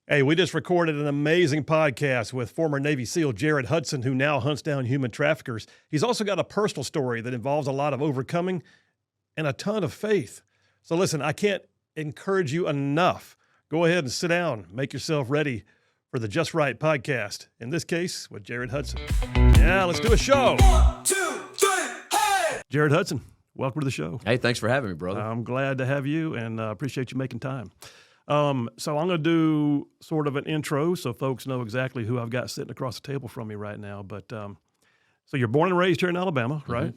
Hey, we just recorded an amazing podcast with former Navy SEAL Jared Hudson, who now hunts down human traffickers. He's also got a personal story that involves a lot of overcoming and a ton of faith. So listen, I can't encourage you enough. Go ahead and sit down, make yourself ready for the Just Right podcast, in this case with Jared Hudson. Yeah, let's do a show. 1, 2, 3, hey! Jared Hudson, welcome to the show. Hey, thanks for having me, brother. I'm glad to have you and appreciate you making time. So I'm going to do sort of an intro so folks know exactly who I've got sitting across the table from me right now. But so you're born and raised here in Alabama, right?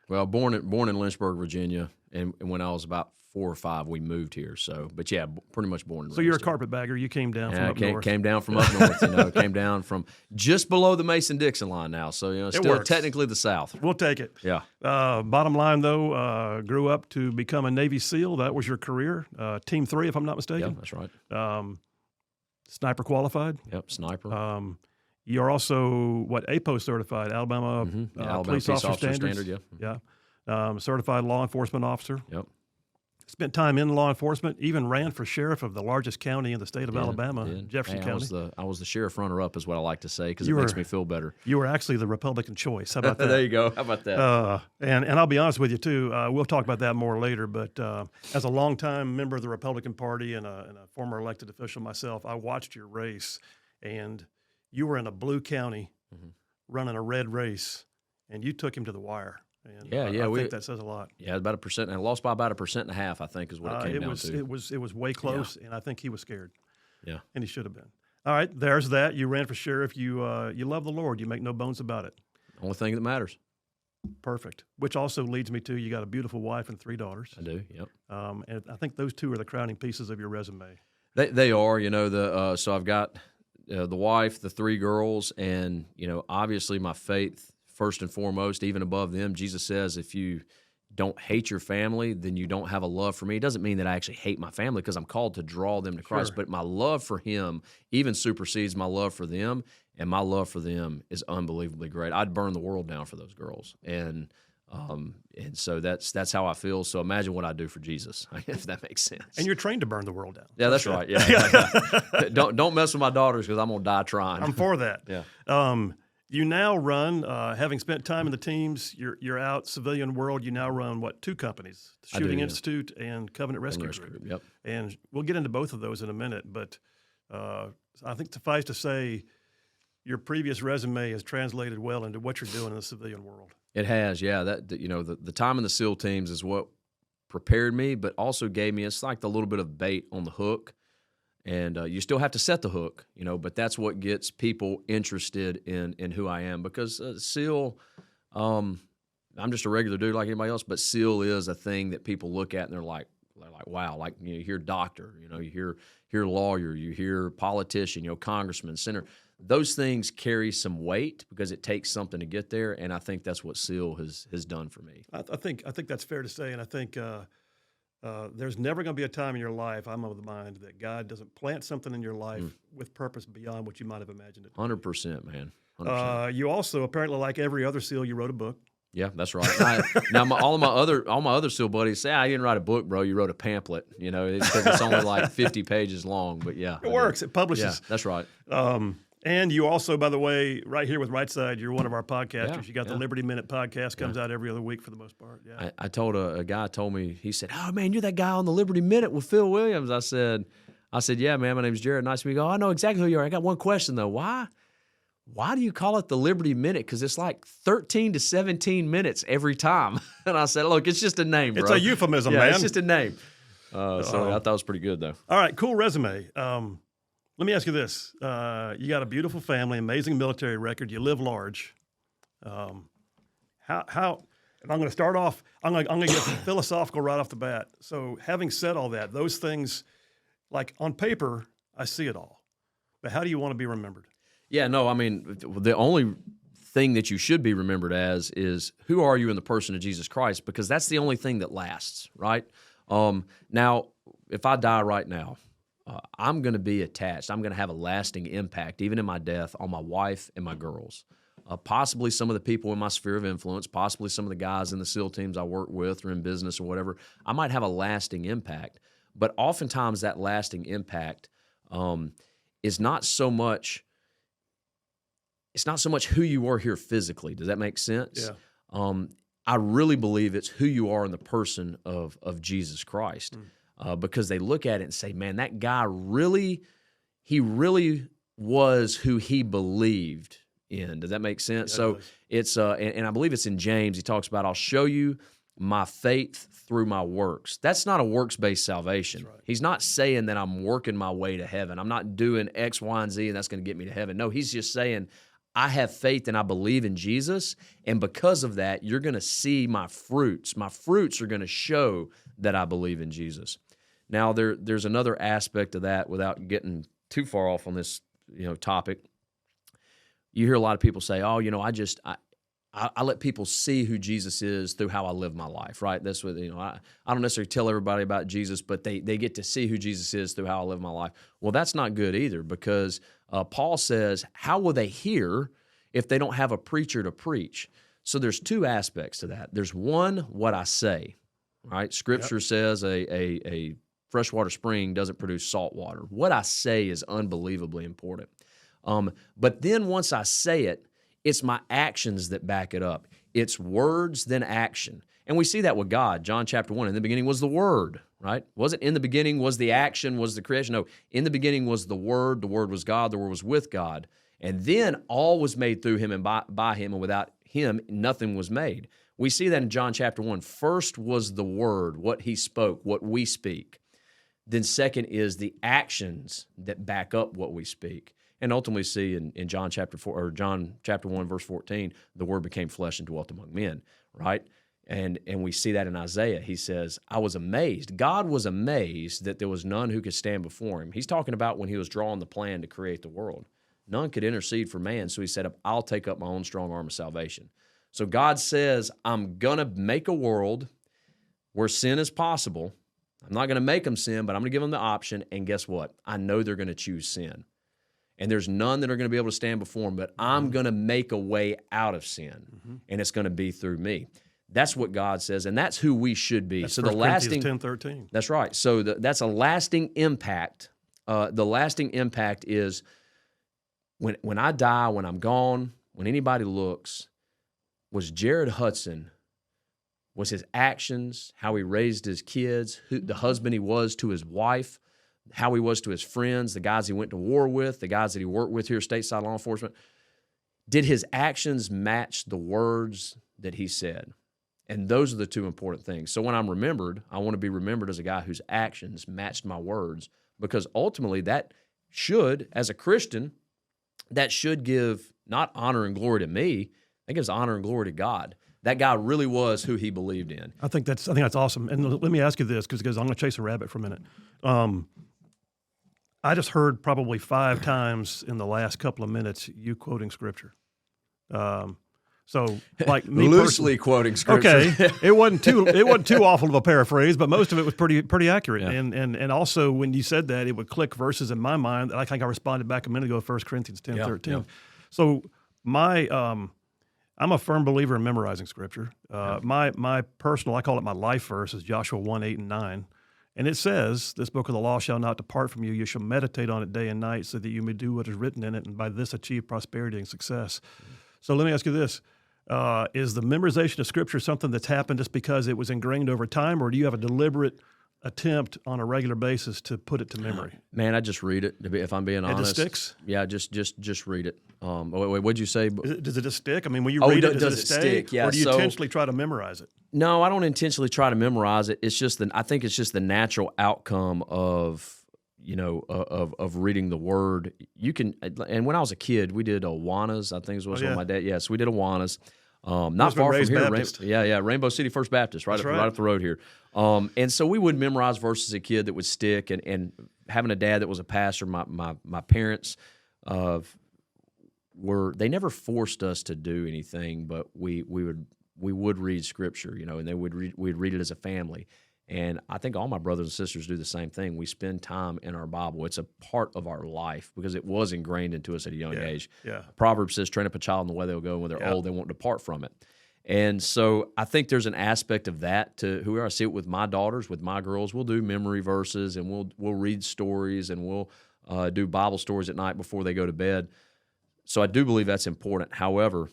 Well, born in Lynchburg, Virginia, and when I was about 4 or 5, we moved here. So, but yeah, pretty much born and raised. So you're a here. carpetbagger. You came down from up north. Came down from up north. Came down from just below the Mason-Dixon line now. So still technically the South. We'll take it. Yeah. Bottom line though, grew up to become a Navy SEAL. That was your career. Team 3, if I'm not mistaken. Yeah, that's right. Sniper qualified. Yep, sniper. You're also APO certified, Alabama, Police Officer Standards. Yeah. Certified law enforcement officer. Yep. Spent time in law enforcement, even ran for sheriff of the largest county in the state of Alabama, Jefferson County. I was the sheriff runner-up is what I like to say because it makes me feel better. You were actually the Republican choice. How about that? There you go. How about that? And I'll be honest with you, too. We'll talk about that more later. But as a longtime member of the Republican Party and a former elected official myself, I watched your race. And you were in a blue county running a red race, and you took him to the wire. And I think that says a lot. Yeah, about 1%, and I lost by about 1.5%, I think, is what it came down to. It was way close, and I think he was scared. Yeah, and he should have been. All right, there's that. You ran for sheriff. You love the Lord. You make no bones about it. Only thing that matters. Perfect. Which also leads me to you got a beautiful wife and 3 daughters. I do. Yep. And I think those 2 are the crowning pieces of your resume. They are. So I've got the wife, the 3 girls, and obviously my faith. First and foremost, even above them, Jesus says, if you don't hate your family, then you don't have a love for me. It doesn't mean that I actually hate my family because I'm called to draw them to Christ, but my love for him even supersedes my love for them, and my love for them is unbelievably great. I'd burn the world down for those girls, and so that's how I feel. So imagine what I do for Jesus, if that makes sense. And you're trained to burn the world down. Yeah, that's right. Yeah. Don't mess with my daughters because I'm gonna die trying. I'm for that. Yeah. You now run, having spent time in the teams, you're out civilian world. You now run 2 companies, the Shooting Institute and Covenant Rescue Group. Yep. And we'll get into both of those in a minute. But I think suffice to say, your previous resume has translated well into what you're doing in the civilian world. It has, yeah. The time in the SEAL teams is what prepared me, but also gave me it's like the little bit of bait on the hook. And you still have to set the hook, but that's what gets people interested in who I am. Because SEAL, I'm just a regular dude like anybody else, but SEAL is a thing that people look at and they're like, wow, like you hear doctor, you hear lawyer, you hear politician, congressman, senator. Those things carry some weight because it takes something to get there, and I think that's what SEAL has done for me. I think that's fair to say, and I think. There's never going to be a time in your life, I'm of the mind, that God doesn't plant something in your life with purpose beyond what you might have imagined it. 100%, man. 100%. You also, apparently, like every other SEAL, you wrote a book. Yeah, that's right. All my other SEAL buddies say, I didn't write a book, bro. You wrote a pamphlet. Because it's only like 50 pages long. But yeah, it works. It publishes. Yeah, that's right. And you also, by the way, right here with Right Side, you're one of our podcasters. Yeah, you got the Liberty Minute podcast, comes out every other week for the most part. Yeah. I told a guy told me, he said, oh, man, you're that guy on the Liberty Minute with Phil Williams. I said, yeah, man, my name's Jared. Nice to meet you. Go, I know exactly who you are. I got one question, though. Why do you call it the Liberty Minute? Because it's like 13 to 17 minutes every time. And I said, look, it's just a name, bro. It's a euphemism, man. It's just a name. So I thought it was pretty good, though. All right, cool resume. Let me ask you this. You got a beautiful family, amazing military record. You live large. How? And I'm going to start off, I'm going to get philosophical right off the bat. So having said all that, those things, like on paper, I see it all. But how do you want to be remembered? Yeah, no, I mean, the only thing that you should be remembered as is who are you in the person of Jesus Christ, because that's the only thing that lasts, right? Now, if I die right now, I'm going to be attached. I'm going to have a lasting impact, even in my death, on my wife and my girls. Possibly some of the people in my sphere of influence, possibly some of the guys in the SEAL teams I work with or in business or whatever. I might have a lasting impact. But oftentimes that lasting impact is not so much. It's not so much who you are here physically. Does that make sense? Yeah. I really believe it's who you are in the person of Jesus Christ, because they look at it and say, "Man, that guy really was who he believed in." Does that make sense? Yeah, So it's and I believe it's in James. He talks about, "I'll show you my faith through my works." That's not a works-based salvation. Right. He's not saying that I'm working my way to heaven. I'm not doing X, Y, and Z, and that's going to get me to heaven. No, he's just saying, I have faith and I believe in Jesus, and because of that, you're going to see my fruits. My fruits are going to show that I believe in Jesus. Now, there's another aspect of that without getting too far off on this topic. You hear a lot of people say, "Oh, I let people see who Jesus is through how I live my life," right? That's what, I don't necessarily tell everybody about Jesus, but they get to see who Jesus is through how I live my life. Well, that's not good either, because Paul says, how will they hear if they don't have a preacher to preach? So there's two aspects to that. There's one, what I say, right? Scripture says a freshwater spring doesn't produce salt water. What I say is unbelievably important. But then once I say it, it's my actions that back it up. It's words, then action. And we see that with God. John chapter 1, in the beginning was the Word, right? Wasn't in the beginning was the action, was the creation. No, in the beginning was the Word was God, the Word was with God. And then all was made through him and by him, and without him, nothing was made. We see that in John chapter 1. First was the Word, what he spoke, what we speak. Then second is the actions that back up what we speak. And ultimately see in John chapter 4 or John chapter 1 verse 14, the Word became flesh and dwelt among men, right? And we see that in Isaiah. He says, "I was amazed." God was amazed that there was none who could stand before him. He's talking about when he was drawing the plan to create the world. None could intercede for man, so he said, "I'll take up my own strong arm of salvation." So God says, I'm going to make a world where sin is possible. I'm not going to make them sin, but I'm going to give them the option. And guess what? I know they're going to choose sin. And there's none that are going to be able to stand before him, but I'm going to make a way out of sin, and it's going to be through me. That's what God says, and that's who we should be. That's so 1 the lasting 10:13. That's right. So that's a lasting impact. The lasting impact is when I die, when I'm gone, when anybody looks, was Jared Hudson, was his actions, how he raised his kids, the husband he was to his wife, how he was to his friends, the guys he went to war with, the guys that he worked with here, stateside law enforcement. Did his actions match the words that he said? And those are the two important things. So when I'm remembered, I want to be remembered as a guy whose actions matched my words, because ultimately that should, as a Christian, that should give not honor and glory to me, that gives honor and glory to God. That guy really was who he believed in. I think that's awesome. And let me ask you this, because I'm going to chase a rabbit for a minute. I just heard probably 5 times in the last couple of minutes you quoting scripture. So, like me loosely quoting scripture. Okay, it wasn't too awful of a paraphrase, but most of it was pretty accurate. Yeah. And also when you said that, it would click verses in my mind. I think I responded back a minute ago, 1 Corinthians 10:13. Yeah. So I'm a firm believer in memorizing scripture. My personal, I call it my life verse, is Joshua 1:8 and 9. And it says, "This book of the law shall not depart from you. You shall meditate on it day and night, so that you may do what is written in it, and by this achieve prosperity and success." So let me ask you this. Is the memorization of scripture something that's happened just because it was ingrained over time, or do you have a deliberate attempt on a regular basis to put it to memory? Man, I just read it, if I'm being honest. It just sticks? Yeah, just read it. Wait, what'd you say? Does it just stick? I mean, when you read it, does it stay? Stick? Yeah, or do you intentionally try to memorize it? No, I don't intentionally try to memorize it. It's just I think it's just the natural outcome of of reading the Word. You can, and when I was a kid, we did Awanas. I think it was with my dad. Yes, we did Awanas. Not far from here. Rainbow City First Baptist, right up the road here. And so we would memorize verses as a kid that would stick. And having a dad that was a pastor, my parents they never forced us to do anything, but we would read scripture, and we'd read it as a family. And I think all my brothers and sisters do the same thing. We spend time in our Bible. It's a part of our life because it was ingrained into us at a young age. Yeah. Proverbs says, train up a child in the way they'll go, and when they're old, they won't depart from it. And so I think there's an aspect of that to whoever I see it with my daughters, with my girls. We'll do memory verses, and we'll read stories, and we'll do Bible stories at night before they go to bed. So I do believe that's important. However,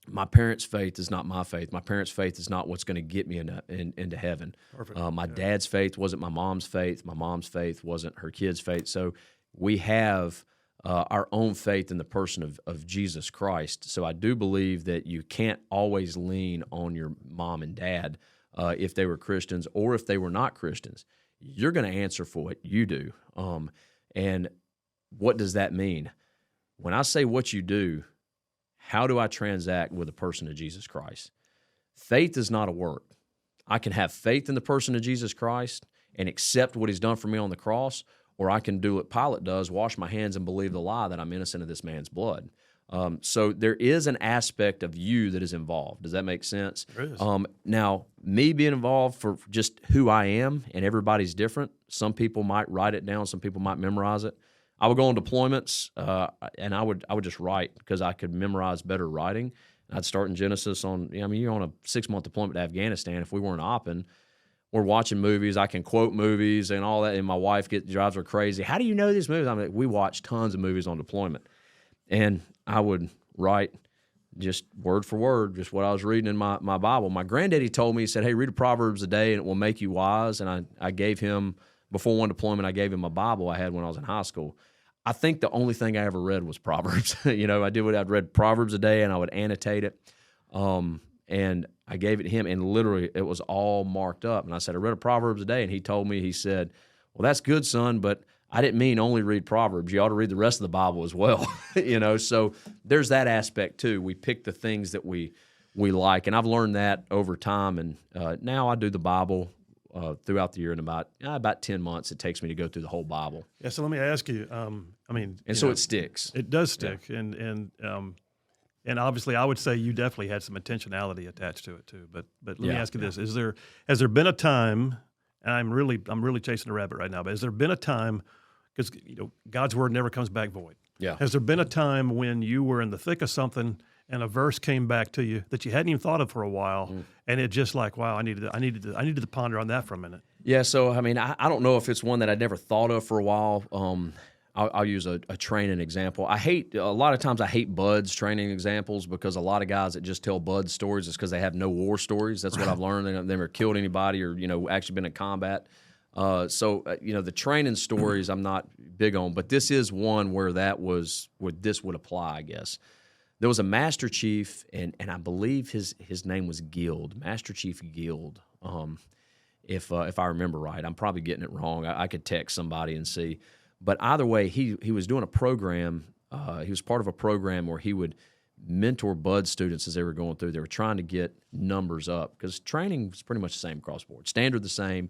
my parents' faith is not my faith. My parents' faith is not what's going to get me into heaven. Perfect. My dad's faith wasn't my mom's faith. My mom's faith wasn't her kid's faith. So we have our own faith in the person of Jesus Christ. So I do believe that you can't always lean on your mom and dad if they were Christians or if they were not Christians. You're going to answer for what you do. And what does that mean? When I say what you do, how do I transact with the person of Jesus Christ? Faith is not a work. I can have faith in the person of Jesus Christ and accept what he's done for me on the cross, or I can do what Pilate does, wash my hands and believe the lie that I'm innocent of this man's blood. So there is an aspect of you that is involved. Does that make sense? There is. Now, me being involved for just who I am, and everybody's different. Some people might write it down. Some people might memorize it. I would go on deployments, and I would just write because I could memorize better writing. I'd start in Genesis you're on a 6-month deployment to Afghanistan. If we weren't opping, we're watching movies. I can quote movies and all that, and my wife drives her crazy. How do you know these movies? We watch tons of movies on deployment. And I would write just word for word, just what I was reading in my Bible. My granddaddy told me, he said, hey, read a Proverbs a day and it will make you wise. And I gave him, before one deployment, I gave him a Bible I had when I was in high school. I think the only thing I ever read was Proverbs. I'd read Proverbs a day and I would annotate it. And I gave it to him, and literally it was all marked up. And I said, I read a Proverbs a day. And he told me, he said, well, that's good, son, but I didn't mean only read Proverbs. You ought to read the rest of the Bible as well. So there's that aspect too. We pick the things that we like. And I've learned that over time. And now I do the Bible throughout the year in about 10 months. It takes me to go through the whole Bible. Yeah. So let me ask you, it sticks. It does stick. Yeah. And obviously, I would say you definitely had some intentionality attached to it too. But let me ask you this: has there been a time? And I'm really chasing a rabbit right now. But has there been a time? Because God's word never comes back void. Yeah. Has there been a time when you were in the thick of something and a verse came back to you that you hadn't even thought of for a while, and it just like, wow, I needed to ponder on that for a minute? Yeah. So I don't know if it's one that I'd never thought of for a while. I'll use a training example. A lot of times I hate Bud's training examples because a lot of guys that just tell Bud stories is because they have no war stories. That's what I've learned. They've never killed anybody or, actually been in combat. The training stories I'm not big on, but this is one where this would apply, I guess. There was a Master Chief, and I believe his name was Guild, Master Chief Guild, if I remember right. I'm probably getting it wrong. I could text somebody and see. But either way, he was doing a program. He was part of a program where he would mentor Bud students as they were going through. They were trying to get numbers up because training was pretty much the same across the board. Standard the same.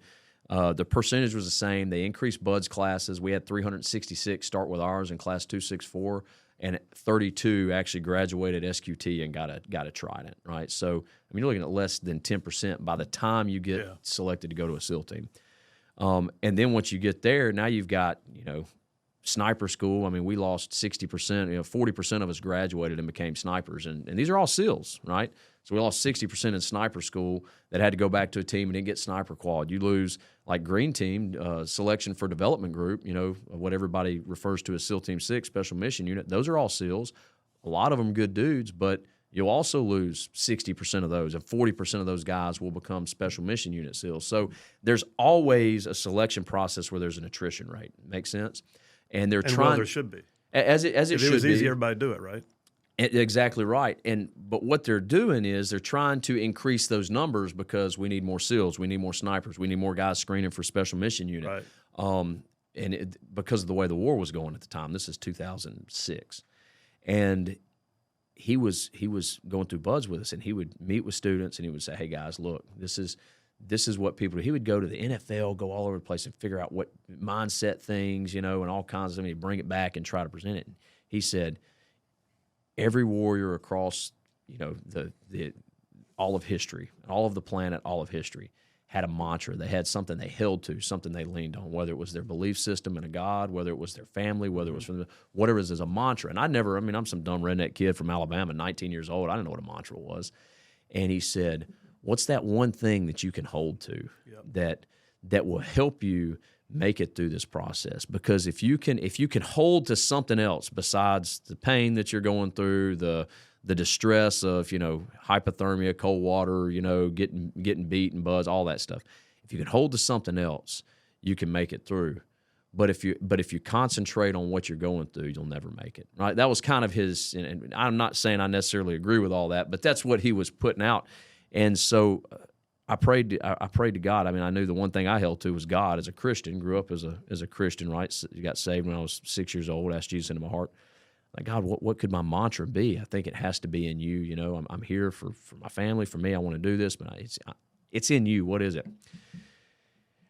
The percentage was the same. They increased Bud's classes. We had 366 start with ours in class 264, and 32 actually graduated SQT and got a Trident, right? So, you're looking at less than 10% by the time you get selected to go to a SEAL team. And then once you get there, now you've got, sniper school. We lost 60%, 40% of us graduated and became snipers. And these are all SEALs, right? So we lost 60% in sniper school that had to go back to a team and didn't get sniper quad. You lose, like Green Team, selection for development group, what everybody refers to as SEAL Team 6, Special Mission Unit. Those are all SEALs. A lot of them good dudes, but you'll also lose 60% of those, and 40% of those guys will become Special Mission Unit SEALs. So there's always a selection process where there's an attrition rate. Make sense? And they're trying. Well, there should be. As it should be. If it was easy, everybody do it, right? Exactly right. But what they're doing is they're trying to increase those numbers because we need more SEALs, we need more snipers, we need more guys screening for Special Mission Unit. Right. Because of the way the war was going at the time. This is 2006, and he was going through Buds with us, and he would meet with students, and he would say, "Hey guys, look, this is what people do." He would go to the NFL, go all over the place, and figure out what mindset things, and all kinds of things. He'd bring it back and try to present it. And he said, every warrior across, the all of history, all of the planet, all of history, had a mantra. They had something they held to, something they leaned on, whether it was their belief system in a God, whether it was their family, whether it was whatever it is as a mantra. And I'm some dumb redneck kid from Alabama, 19 years old. I didn't know what a mantra was. And he said, what's that one thing that you can hold to that will help you make it through this process. Because if you can hold to something else besides the pain that you're going through, the distress of, hypothermia, cold water, getting beat and buzz, all that stuff. If you can hold to something else, you can make it through. But if you concentrate on what you're going through, you'll never make it. Right? That was kind of his, and I'm not saying I necessarily agree with all that, but that's what he was putting out. And so I prayed to God. I mean, I knew the one thing I held to was God as a Christian. Grew up as a Christian, right? Got saved when I was 6 years old. Asked Jesus into my heart. Like, God, what could my mantra be? I think it has to be in you. I'm here for my family, for me. I want to do this, but it's in you. What is it?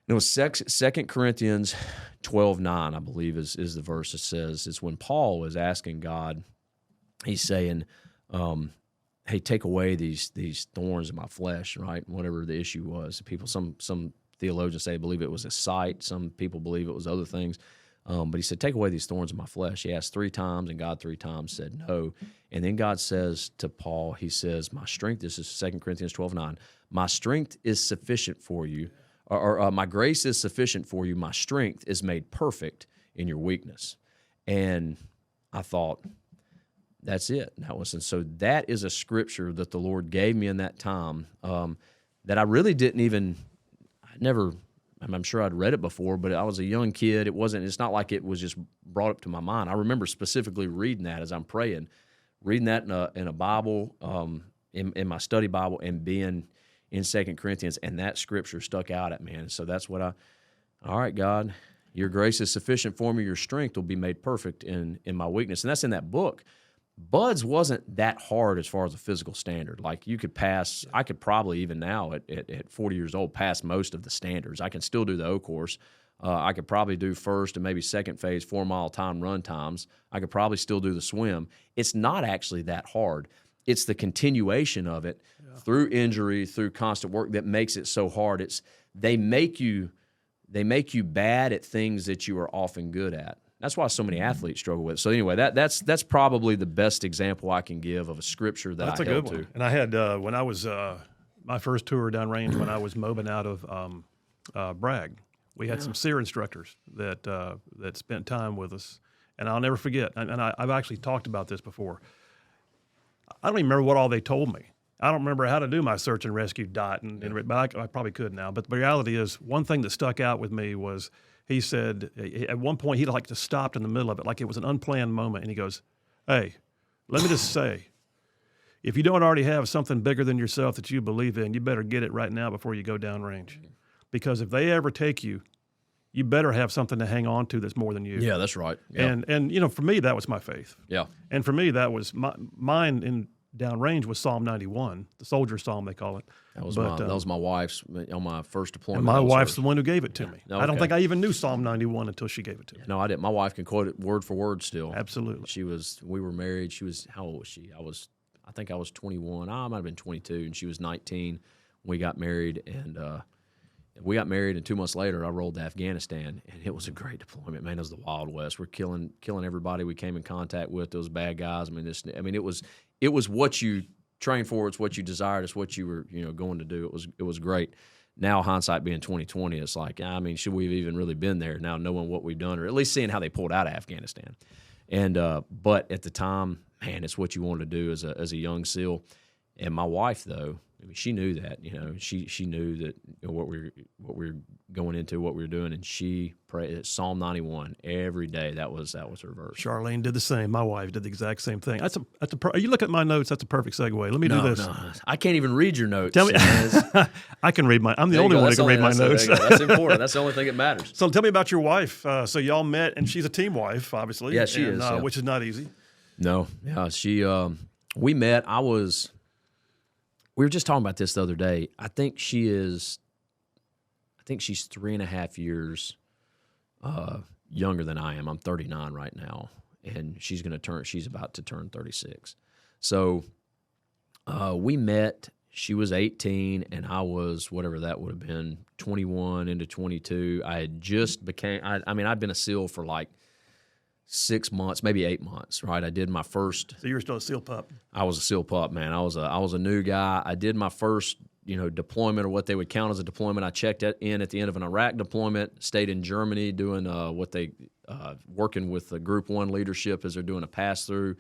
It was 2 Corinthians 12:9, I believe, is the verse that says, it's when Paul was asking God, he's saying, hey, take away these thorns in my flesh, right? Whatever the issue was. People, some theologians say, believe it was a sight. Some people believe it was other things. But he said, take away these thorns in my flesh. He asked 3 times, and God 3 times said no. And then God says to Paul, he says, my strength, this is 2 Corinthians 12:9, my strength is sufficient for you, or my grace is sufficient for you. My strength is made perfect in your weakness. And I thought, that's it. And so that is a scripture that the Lord gave me in that time that I really didn't even, I'm sure I'd read it before, but I was a young kid. It's not like it was just brought up to my mind. I remember specifically reading that as I'm praying, reading that in a Bible, in my study Bible, and being in 2 Corinthians, and that scripture stuck out at me. And so that's what all right, God, your grace is sufficient for me. Your strength will be made perfect in my weakness. And that's in that book. Buds wasn't that hard as far as a physical standard. Like you could pass, I could probably even now at 40 years old pass most of the standards. I can still do the O course. I could probably do first and maybe second phase 4-mile time run times. I could probably still do the swim. It's not actually that hard. It's the continuation of it through injury, through constant work that makes it so hard. They make you bad at things that you are often good at. That's why so many athletes struggle with it. So anyway, that's probably the best example I can give of a scripture that that's I a held good one. to. And I had when I was my first tour downrange when I was mobbing out of Bragg, we had some SEER instructors that spent time with us, and I'll never forget. And I've actually talked about this before. I don't even remember what all they told me. I don't remember how to do my search and rescue dot, but I probably could now. But the reality is, one thing that stuck out with me was he said at one point he like just stopped in the middle of it, like it was an unplanned moment, and he goes, "Hey, let me just say, if you don't already have something bigger than yourself that you believe in, you better get it right now before you go downrange, because if they ever take you, you better have something to hang on to that's more than you." Yeah, that's right. Yeah. And for me, that was my faith. Yeah. And for me, that was mine in downrange was Psalm 91, the soldier psalm they call it. That was my wife's on my first deployment. And my wife's the one who gave it to me. No, I don't okay. think I even knew Psalm 91 until she gave it to me. No, I didn't. My wife can quote it word for word still. Absolutely. We were married. How old was she? I think I was 21. I might have been 22, and she was 19 when we got married. And we got married, and 2 months later, I rolled to Afghanistan, and it was a great deployment. Man, it was the Wild West. We're killing everybody we came in contact with. Those bad guys. It was what you trained for. It's what you desired. It's what you were going to do. It was great. Now hindsight being 2020, it's like, should we have even really been there? Now knowing what we've done, or at least seeing how they pulled out of Afghanistan. And but at the time, man, it's what you wanted to do as a young SEAL. And my wife, though, she knew that. She knew that what we're going into, what we were doing, and she prayed Psalm 91 every day. That was her verse. Charlene did the same. My wife did the exact same thing. You look at my notes. That's a perfect segue. Let me do this. No, I can't even read your notes. Tell me. I can read I'm the only one who can read my notes. That's important. That's the only thing that matters. So tell me about your wife. So y'all met, and she's a team wife, obviously. Yeah, she is. Which is not easy. No. Yeah, she. We met. We were just talking about this the other day. I think she's 3.5 years younger than I am. I'm 39 right now, and she's about to turn 36. So we met. She was 18, and I was whatever that would have been, 21 into 22. I had just I'd been a SEAL for like 6 months, maybe 8 months, right? I did my first. So you were still a SEAL pup. I was a SEAL pup, man. I was a new guy. I did my first deployment or what they would count as a deployment. I checked in at the end of an Iraq deployment, stayed in Germany doing what they working with the Group 1 leadership as they're doing a pass-through.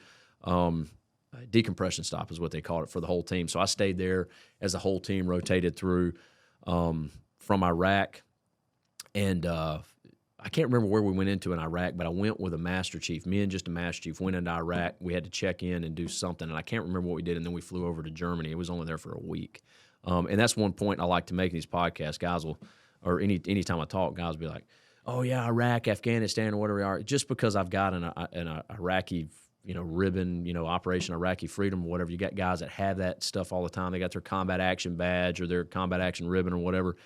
Decompression stop is what they called it for the whole team. So I stayed there as the whole team rotated through from Iraq. And I can't remember where we went into in Iraq, but I went with a master chief. Me and just a master chief went into Iraq. We had to check in and do something, and I can't remember what we did, and then we flew over to Germany. It was only there for a week. And that's one point I like to make in these podcasts. Guys will, or anytime I talk, guys will be like, oh, yeah, Iraq, Afghanistan, or whatever we are. Just because I've got an Iraqi ribbon, Operation Iraqi Freedom or whatever. You got guys that have that stuff all the time. They got their combat action badge or their combat action ribbon or whatever.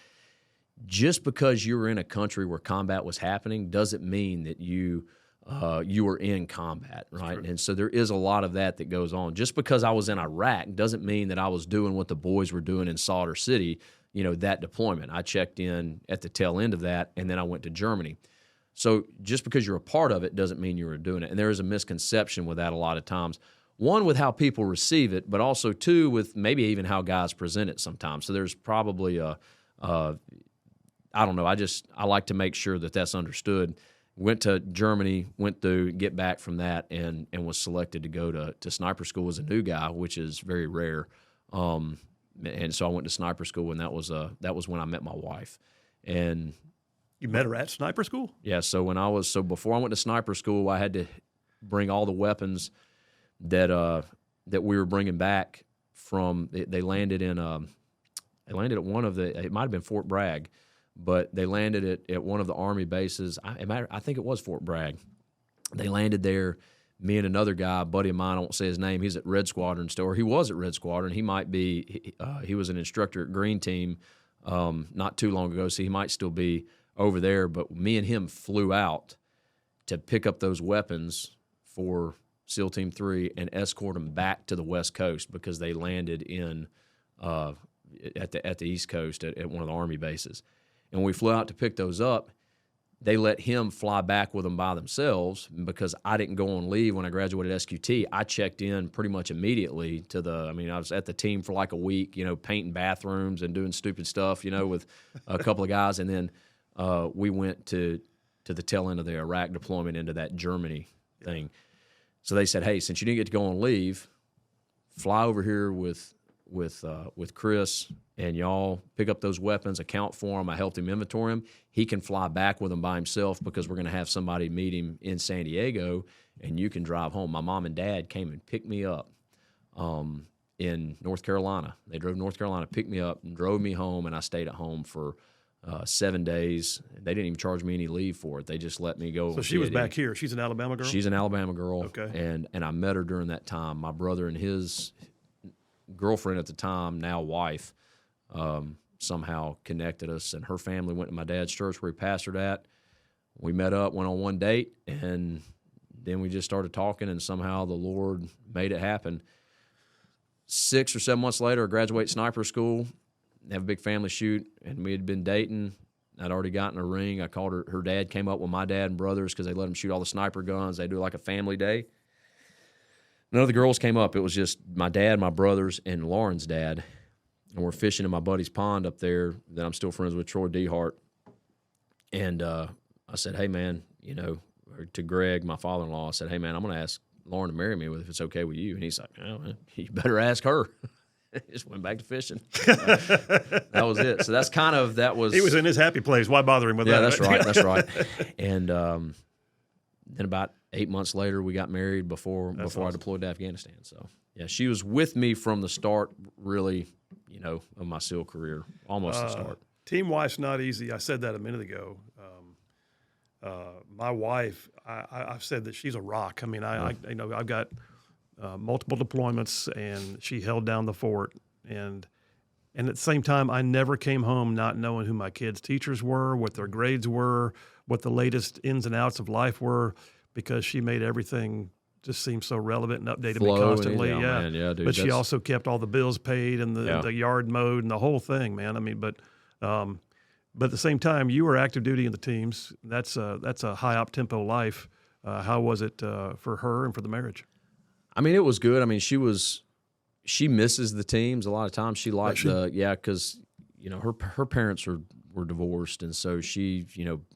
Just because you were in a country where combat was happening doesn't mean that you were in combat, right? And so there is a lot of that goes on. Just because I was in Iraq doesn't mean that I was doing what the boys were doing in Salter City, that deployment. I checked in at the tail end of that, and then I went to Germany. So just because you're a part of it doesn't mean you were doing it. And there is a misconception with that a lot of times. One, with how people receive it, but also, two, with maybe even how guys present it sometimes. So there's probably I don't know. I like to make sure that that's understood. Went to Germany, went through, get back from that, and was selected to go to sniper school as a new guy, which is very rare. And so I went to sniper school, and that was when I met my wife. And you met her at sniper school? Yeah. So before I went to sniper school, I had to bring all the weapons that we were bringing back from. They landed at one of it might have been Fort Bragg. But they landed at one of the Army bases. I think it was Fort Bragg. They landed there. Me and another guy, a buddy of mine, I won't say his name. He's at Red Squadron still, or he was at Red Squadron. He might be. He was an instructor at Green Team not too long ago, so he might still be over there. But me and him flew out to pick up those weapons for SEAL Team 3 and escort them back to the West Coast because they landed in at the East Coast at one of the Army bases. And when we flew out to pick those up, they let him fly back with them by themselves because I didn't go on leave when I graduated SQT. I checked in pretty much immediately I was at the team for like a week, painting bathrooms and doing stupid stuff, with a couple of guys. And then we went to the tail end of the Iraq deployment into that Germany thing. So they said, hey, since you didn't get to go on leave, fly over here with Chris, and y'all pick up those weapons, account for them. I helped him inventory them. He can fly back with them by himself because we're going to have somebody meet him in San Diego, and you can drive home. My mom and dad came and picked me up in North Carolina. They drove to North Carolina, picked me up, and drove me home, and I stayed at home for 7 days. They didn't even charge me any leave for it. They just let me go. So she was back here. She's an Alabama girl? She's an Alabama girl. Okay. And I met her during that time. My brother and his girlfriend at the time, now wife, somehow connected us, and her family went to my dad's church where he pastored at. We met up, went on one date, and then we just started talking, and somehow the Lord made it happen. 6 or 7 months later, I graduate sniper school, have a big family shoot, and we had been dating. I'd already gotten a ring. I called her. Her dad came up with my dad and brothers because they let him shoot all the sniper guns. They do like a family day. None of the girls came up. It was just my dad, my brothers, and Lauren's dad. And we're fishing in my buddy's pond up there that I'm still friends with, Troy Dehart. And I said, hey, man, to Greg, my father-in-law, I said, hey, man, I'm going to ask Lauren to marry me if it's okay with you. And he's like, oh, man, you better ask her. Just went back to fishing. That was it. So that's that was. He was in his happy place. Why bother him with that? Yeah, that's right. That's right. And then about 8 months later, we got married before awesome. I deployed to Afghanistan. So, yeah, she was with me from the start, really, of my SEAL career, almost the start. Team wife's not easy. I said that a minute ago. My wife, I've said that she's a rock. I mean, I've got multiple deployments, and she held down the fort. And at the same time, I never came home not knowing who my kids' teachers were, what their grades were, what the latest ins and outs of life were, because she made everything just seem so relevant and updated me constantly. Man. Yeah, dude, but she also kept all the bills paid and the yard mowed and the whole thing, man. I mean, but at the same time, you were active duty in the teams. That's a high up tempo life. How was it for her and for the marriage? I mean, it was good. I mean, she she misses the teams a lot of times. She liked because her parents were divorced, and so she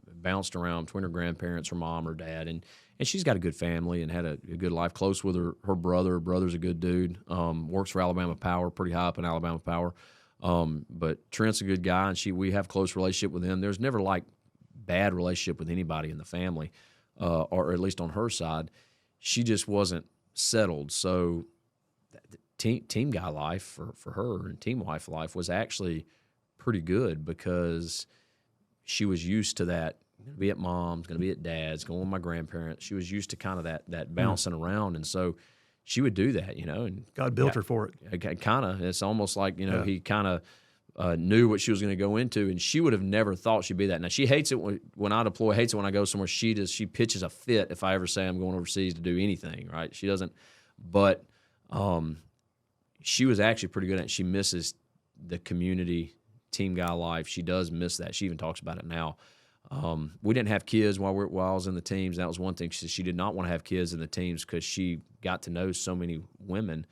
bounced around between her grandparents, her mom, her dad, and she's got a good family and had a good life. Close with her brother. Her brother's a good dude. Works for Alabama Power, pretty high up in Alabama Power. But Trent's a good guy, and we have close relationship with him. There's never like bad relationship with anybody in the family, or at least on her side. She just wasn't settled. So team guy life for her and team wife life was actually pretty good because she was used to that. Going to be at mom's, going to be at dad's, going with my grandparents. She was used to kind of that bouncing around, and so she would do that, and God built her for it. Kind of. It's almost like he kind of knew what she was going to go into, and she would have never thought she'd be that. Now she hates it when I deploy. Hates it when I go somewhere. She pitches a fit if I ever say I'm going overseas to do anything. Right? She doesn't. But she was actually pretty good at it. She misses the community team guy life. She does miss that. She even talks about it now. We didn't have kids while I was in the teams. That was one thing. She did not want to have kids in the teams because she got to know so many women.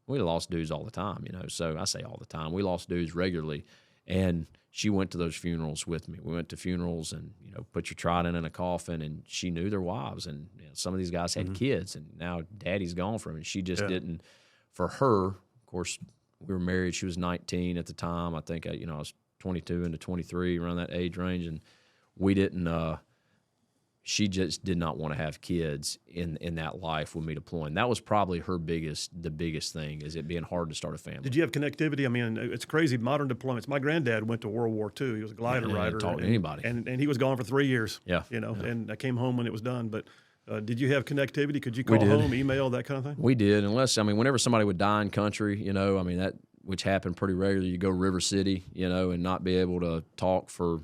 We lost dudes all the time, So I say all the time. We lost dudes regularly, and she went to those funerals with me. We went to funerals and put your trident in a coffin, and she knew their wives. And some of these guys had kids, and now daddy's gone from it. And she just didn't. For her, of course, we were married. She was 19 at the time. I think I was 22 into 23, around that age range, and we didn't. She just did not want to have kids in that life with me deploying. That was probably the biggest thing, is it being hard to start a family. Did you have connectivity? I mean, it's crazy. Modern deployments. My granddad went to World War II. He was a glider rider. Didn't talk to anybody. And he was gone for 3 years. Yeah. And I came home when it was done. But did you have connectivity? Could you call home, email, that kind of thing? We did, whenever somebody would die in country, that, which happened pretty regularly, you go River City, and not be able to talk for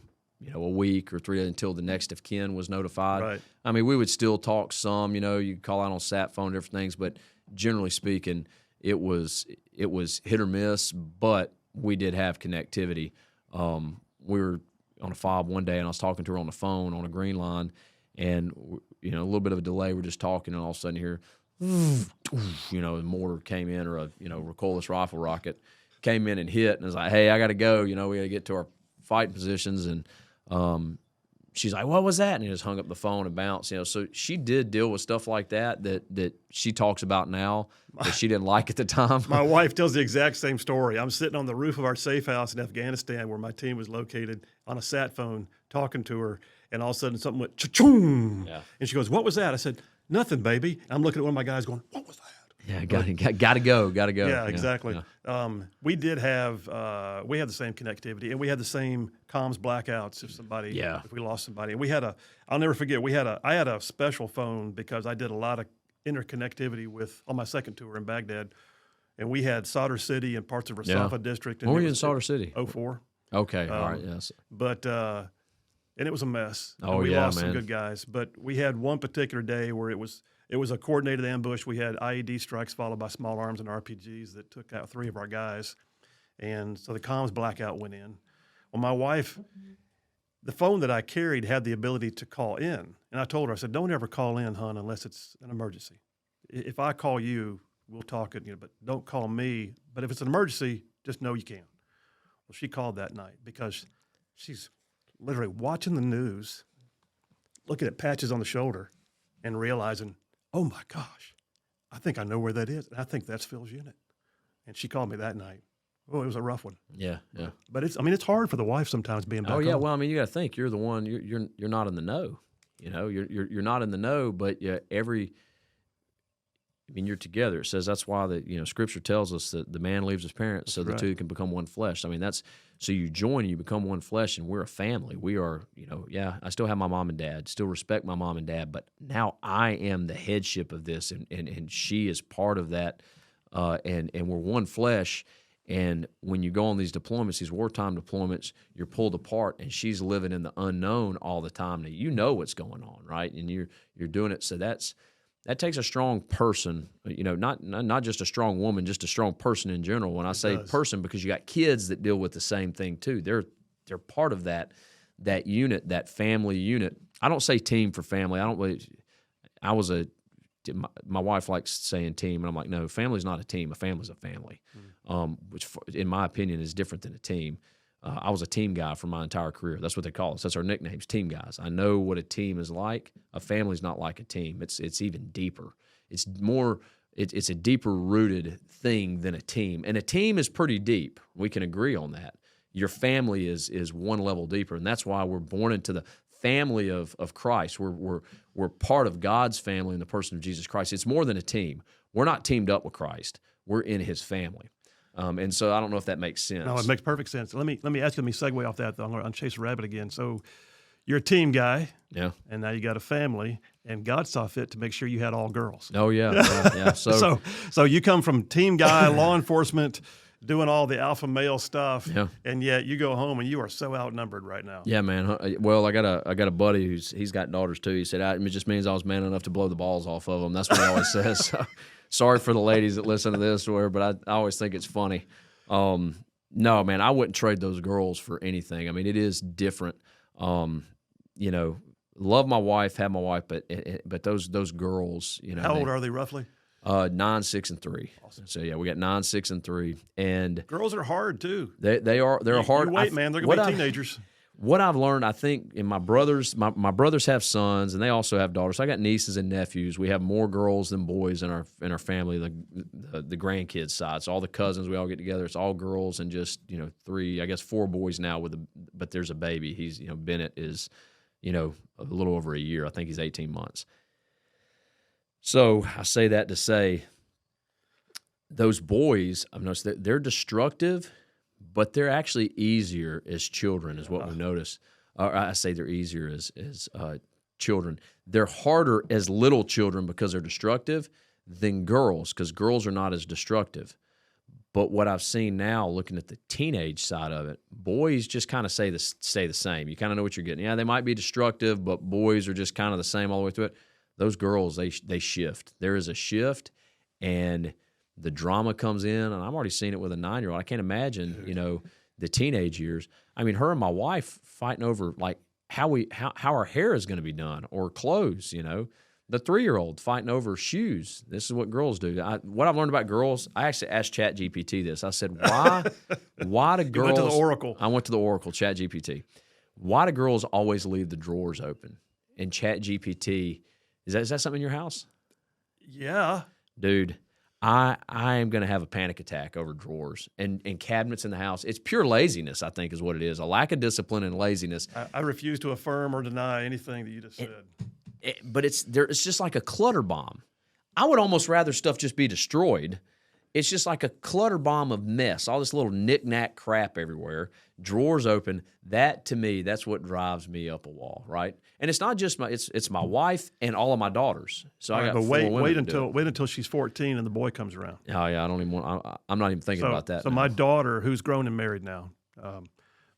a week or 3 days until the next of kin was notified. Right. I mean, we would still talk some, you call out on sat phone, different things, but generally speaking, it was hit or miss, but we did have connectivity. We were on a fob one day, and I was talking to her on the phone on a green line, and, a little bit of a delay. We're just talking, and all of a sudden here, a mortar came in, or a, recoilless rifle rocket came in and hit, and it's like, hey, I got to go. We got to get to our fighting positions, and she's like, what was that? And he just hung up the phone and bounced. So she did deal with stuff like that she talks about now that she didn't like at the time. My wife tells the exact same story. I'm sitting on the roof of our safe house in Afghanistan where my team was located on a sat phone talking to her, and all of a sudden something went cha-choom. Yeah. And she goes, what was that? I said, nothing, baby. And I'm looking at one of my guys going, what was that? Yeah, got to go. Yeah, exactly. Yeah. We did have we had the same connectivity, and we had the same comms blackouts if we lost somebody. And I'll never forget, I had a special phone because I did a lot of interconnectivity on my second tour in Baghdad, and we had Sadr City and parts of Rasafa district. When were you in Sadr City? 04. Okay, all right, yes. But and it was a mess. Oh, and we lost man. some good guys, but we had one particular day where it was a coordinated ambush. We had IED strikes followed by small arms and RPGs that took out 3 of our guys. And so the comms blackout went in. Well, my wife, the phone that I carried had the ability to call in. And I told her, I said, don't ever call in, hon, unless it's an emergency. If I call you, we'll talk it, but don't call me. But if it's an emergency, just know you can. Well, she called that night because she's literally watching the news, looking at patches on the shoulder, and realizing, oh my gosh, I think I know where that is. And I think that's Phil's unit. And she called me that night. Oh, it was a rough one. Yeah. But it's hard for the wife sometimes being back home. Well, you got to think you're the one. You're not in the know. You're not in the know. But you're together. It says that's why Scripture tells us that the man leaves his parents so the two can become one flesh. So you join and you become one flesh, and we're a family. We are, I still have my mom and dad, still respect my mom and dad, but now I am the headship of this, and she is part of that, and we're one flesh. And when you go on these deployments, these wartime deployments, you're pulled apart, and she's living in the unknown all the time. Now, what's going on, right? And you're doing it. So that takes a strong person, not just a strong woman, just a strong person in general. When I say person, because you got kids that deal with the same thing too. They're part of that unit, that family unit. I don't say team for family. I was a my wife likes saying team, and I'm like, no, family's not a team. A family's a family, which, in my opinion, is different than a team. I was a team guy for my entire career. That's what they call us. That's our nicknames, team guys. I know what a team is like. A family's not like a team. It's even deeper. It's more. It's a deeper rooted thing than a team, and a team is pretty deep. We can agree on that. Your family is one level deeper, and that's why we're born into the family of Christ. We're part of God's family in the person of Jesus Christ. It's more than a team. We're not teamed up with Christ. We're in His family. And so I don't know if that makes sense. No, it makes perfect sense. Let me ask you. Let me segue off that. Though. I'm going to chase a rabbit again. So you're a team guy, Yeah. and now you got a family, and God saw fit to make sure you had all girls. Oh yeah. So you come from team guy, law enforcement, doing all the alpha male stuff, Yeah. and yet you go home and you are so outnumbered right now. Yeah, man. Well, I got a buddy he's got daughters too. He said it just means I was man enough to blow the balls off of them. That's what he always says. So, sorry for the ladies that listen to this, but I always think it's funny. No, man, I wouldn't trade those girls for anything. I mean, it is different. Love my wife, have my wife, but those girls, How old are they roughly? 9, 6, and 3. Awesome. So yeah, we got 9, 6, and 3, and Girls are hard too. they're hard. You wait, man, they're gonna be teenagers. What I've learned, I think, in my brothers have sons, and they also have daughters. So I got nieces and nephews. We have more girls than boys in our family, the grandkids side. So all the cousins, we all get together. It's all girls, and just 4 boys now but there's a baby. He's Bennett is a little over a year. I think he's 18 months. So I say that to say those boys, I've noticed that they're destructive, but they're actually easier as children, is what we notice. I say they're easier as children. They're harder as little children because they're destructive than girls, because girls are not as destructive. But what I've seen now, looking at the teenage side of it, boys just kind of stay the same. You kind of know what you're getting. Yeah, they might be destructive, but boys are just kind of the same all the way through it. Those girls, they shift. There is a shift, and the drama comes in, and I'm already seeing it with a 9-year-old. I can't imagine, the teenage years. I mean, her and my wife fighting over like how our hair is going to be done or clothes. The 3-year-old fighting over shoes. This is what girls do. What I've learned about girls, I actually asked ChatGPT this. I said, why do girls? You went to the Oracle. I went to the Oracle, ChatGPT. Why do girls always leave the drawers open? And ChatGPT, is that something in your house? Yeah. Dude, I am going to have a panic attack over drawers and cabinets in the house. It's pure laziness, I think, is what it is. A lack of discipline and laziness. I refuse to affirm or deny anything that you just said. But it's just like a clutter bomb. I would almost rather stuff just be destroyed. It's just like a clutter bomb of mess, all this little knick-knack crap everywhere, drawers open. That, to me, that's what drives me up a wall, right? And it's not just it's my wife and all of my daughters. So I got but 4 wait women until she's 14 and the boy comes around. Oh yeah, I don't even want. I'm not even thinking about that. So now. my daughter, who's grown and married now,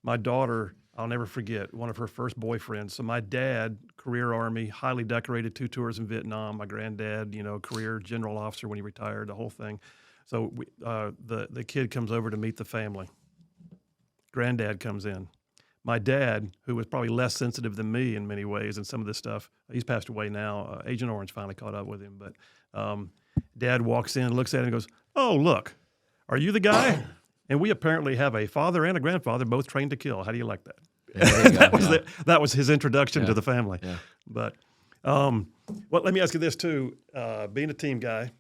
my daughter, I'll never forget one of her first boyfriends. So my dad, career Army, highly decorated, 2 tours in Vietnam. My granddad, career general officer when he retired, the whole thing. So the kid comes over to meet the family. Granddad comes in. My dad, who was probably less sensitive than me in many ways and some of this stuff, he's passed away now. Agent Orange finally caught up with him. But Dad walks in, looks at him and goes, "Oh, look, are you the guy?" And we apparently have a father and a grandfather, both trained to kill. How do you like that? Yeah, that was his introduction to the family. Yeah. But let me ask you this too. Being a team guy,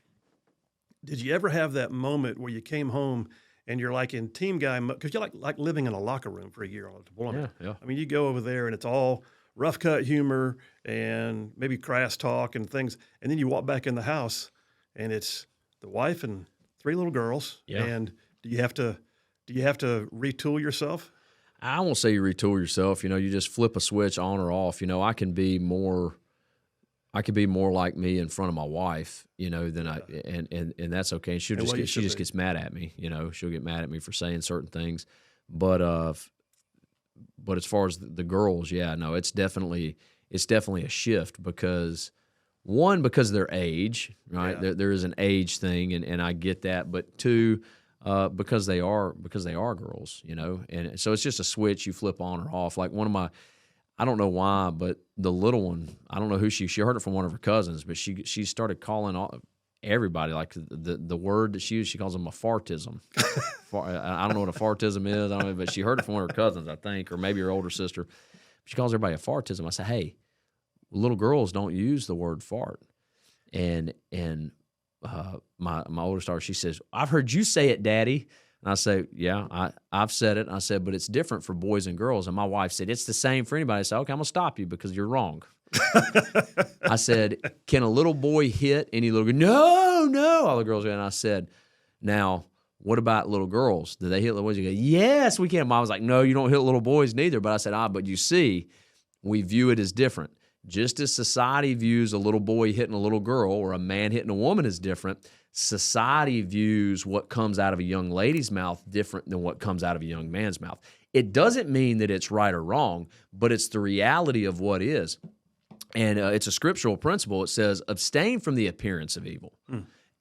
did you ever have that moment where you came home and you're like in team guy, because you're like living in a locker room for a year on a deployment. Yeah. I mean, you go over there and it's all rough cut humor and maybe crass talk and things, and then you walk back in the house and it's the wife and 3 little girls. Yeah. And do you have to retool yourself? I won't say you retool yourself. You just flip a switch on or off. I can be more like me in front of my wife, than and that's okay. And she just gets mad at me, she'll get mad at me for saying certain things. But as far as the girls, yeah, no, it's definitely a shift because of their age, right? Yeah. There is an age thing, and I get that. But 2, because they are girls, and so it's just a switch you flip on or off. Like I don't know why, but the little one, I don't know who she heard it from one of her cousins, but she started calling everybody, like the word that she used, she calls them a fartism. I don't know what a fartism is, I don't know, but she heard it from one of her cousins, I think, or maybe her older sister. She calls everybody a fartism. I said, hey, little girls don't use the word fart. And my oldest daughter, she says, I've heard you say it, Daddy. And I say, yeah, I've said it. I said, but it's different for boys and girls. And my wife said, it's the same for anybody. I said, okay, I'm going to stop you because you're wrong. I said, can a little boy hit any little girl? No, all the girls. And I said, now, what about little girls? Do they hit little boys? You go, yes, we can. Mom was like, no, you don't hit little boys neither. But I said, but you see, we view it as different. Just as society views a little boy hitting a little girl or a man hitting a woman as different, society views what comes out of a young lady's mouth different than what comes out of a young man's mouth. It doesn't mean that it's right or wrong, but it's the reality of what is. And it's a scriptural principle. It says, abstain from the appearance of evil.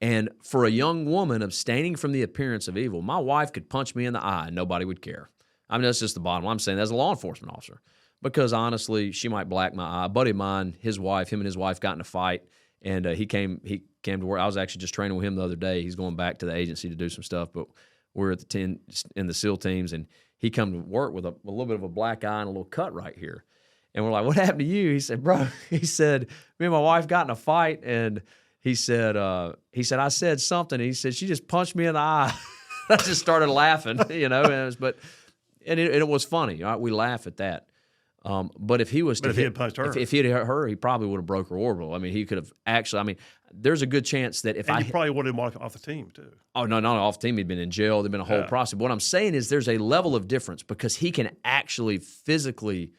And for a young woman, abstaining from the appearance of evil, my wife could punch me in the eye and nobody would care. I mean, that's just the bottom line. I'm saying as a law enforcement officer. Because honestly, she might black my eye. A buddy of mine, him and his wife got in a fight, and he came to work. I was actually just training with him the other day. He's going back to the agency to do some stuff, but we're at in the SEAL teams, and he come to work with a little bit of a black eye and a little cut right here. And we're like, what happened to you? He said, bro, me and my wife got in a fight, and he said, I said something. And he said, she just punched me in the eye. I just started laughing, and it was funny. Right? We laugh at that. But if he had punched her, if he had hit her, he probably would have broke her orbital. I mean, he could have actually. I mean, there's a good chance that if he probably would have been off the team too. Oh no, not off the team. He'd been in jail. There'd been a whole process. But what I'm saying is, there's a level of difference because he can actually physically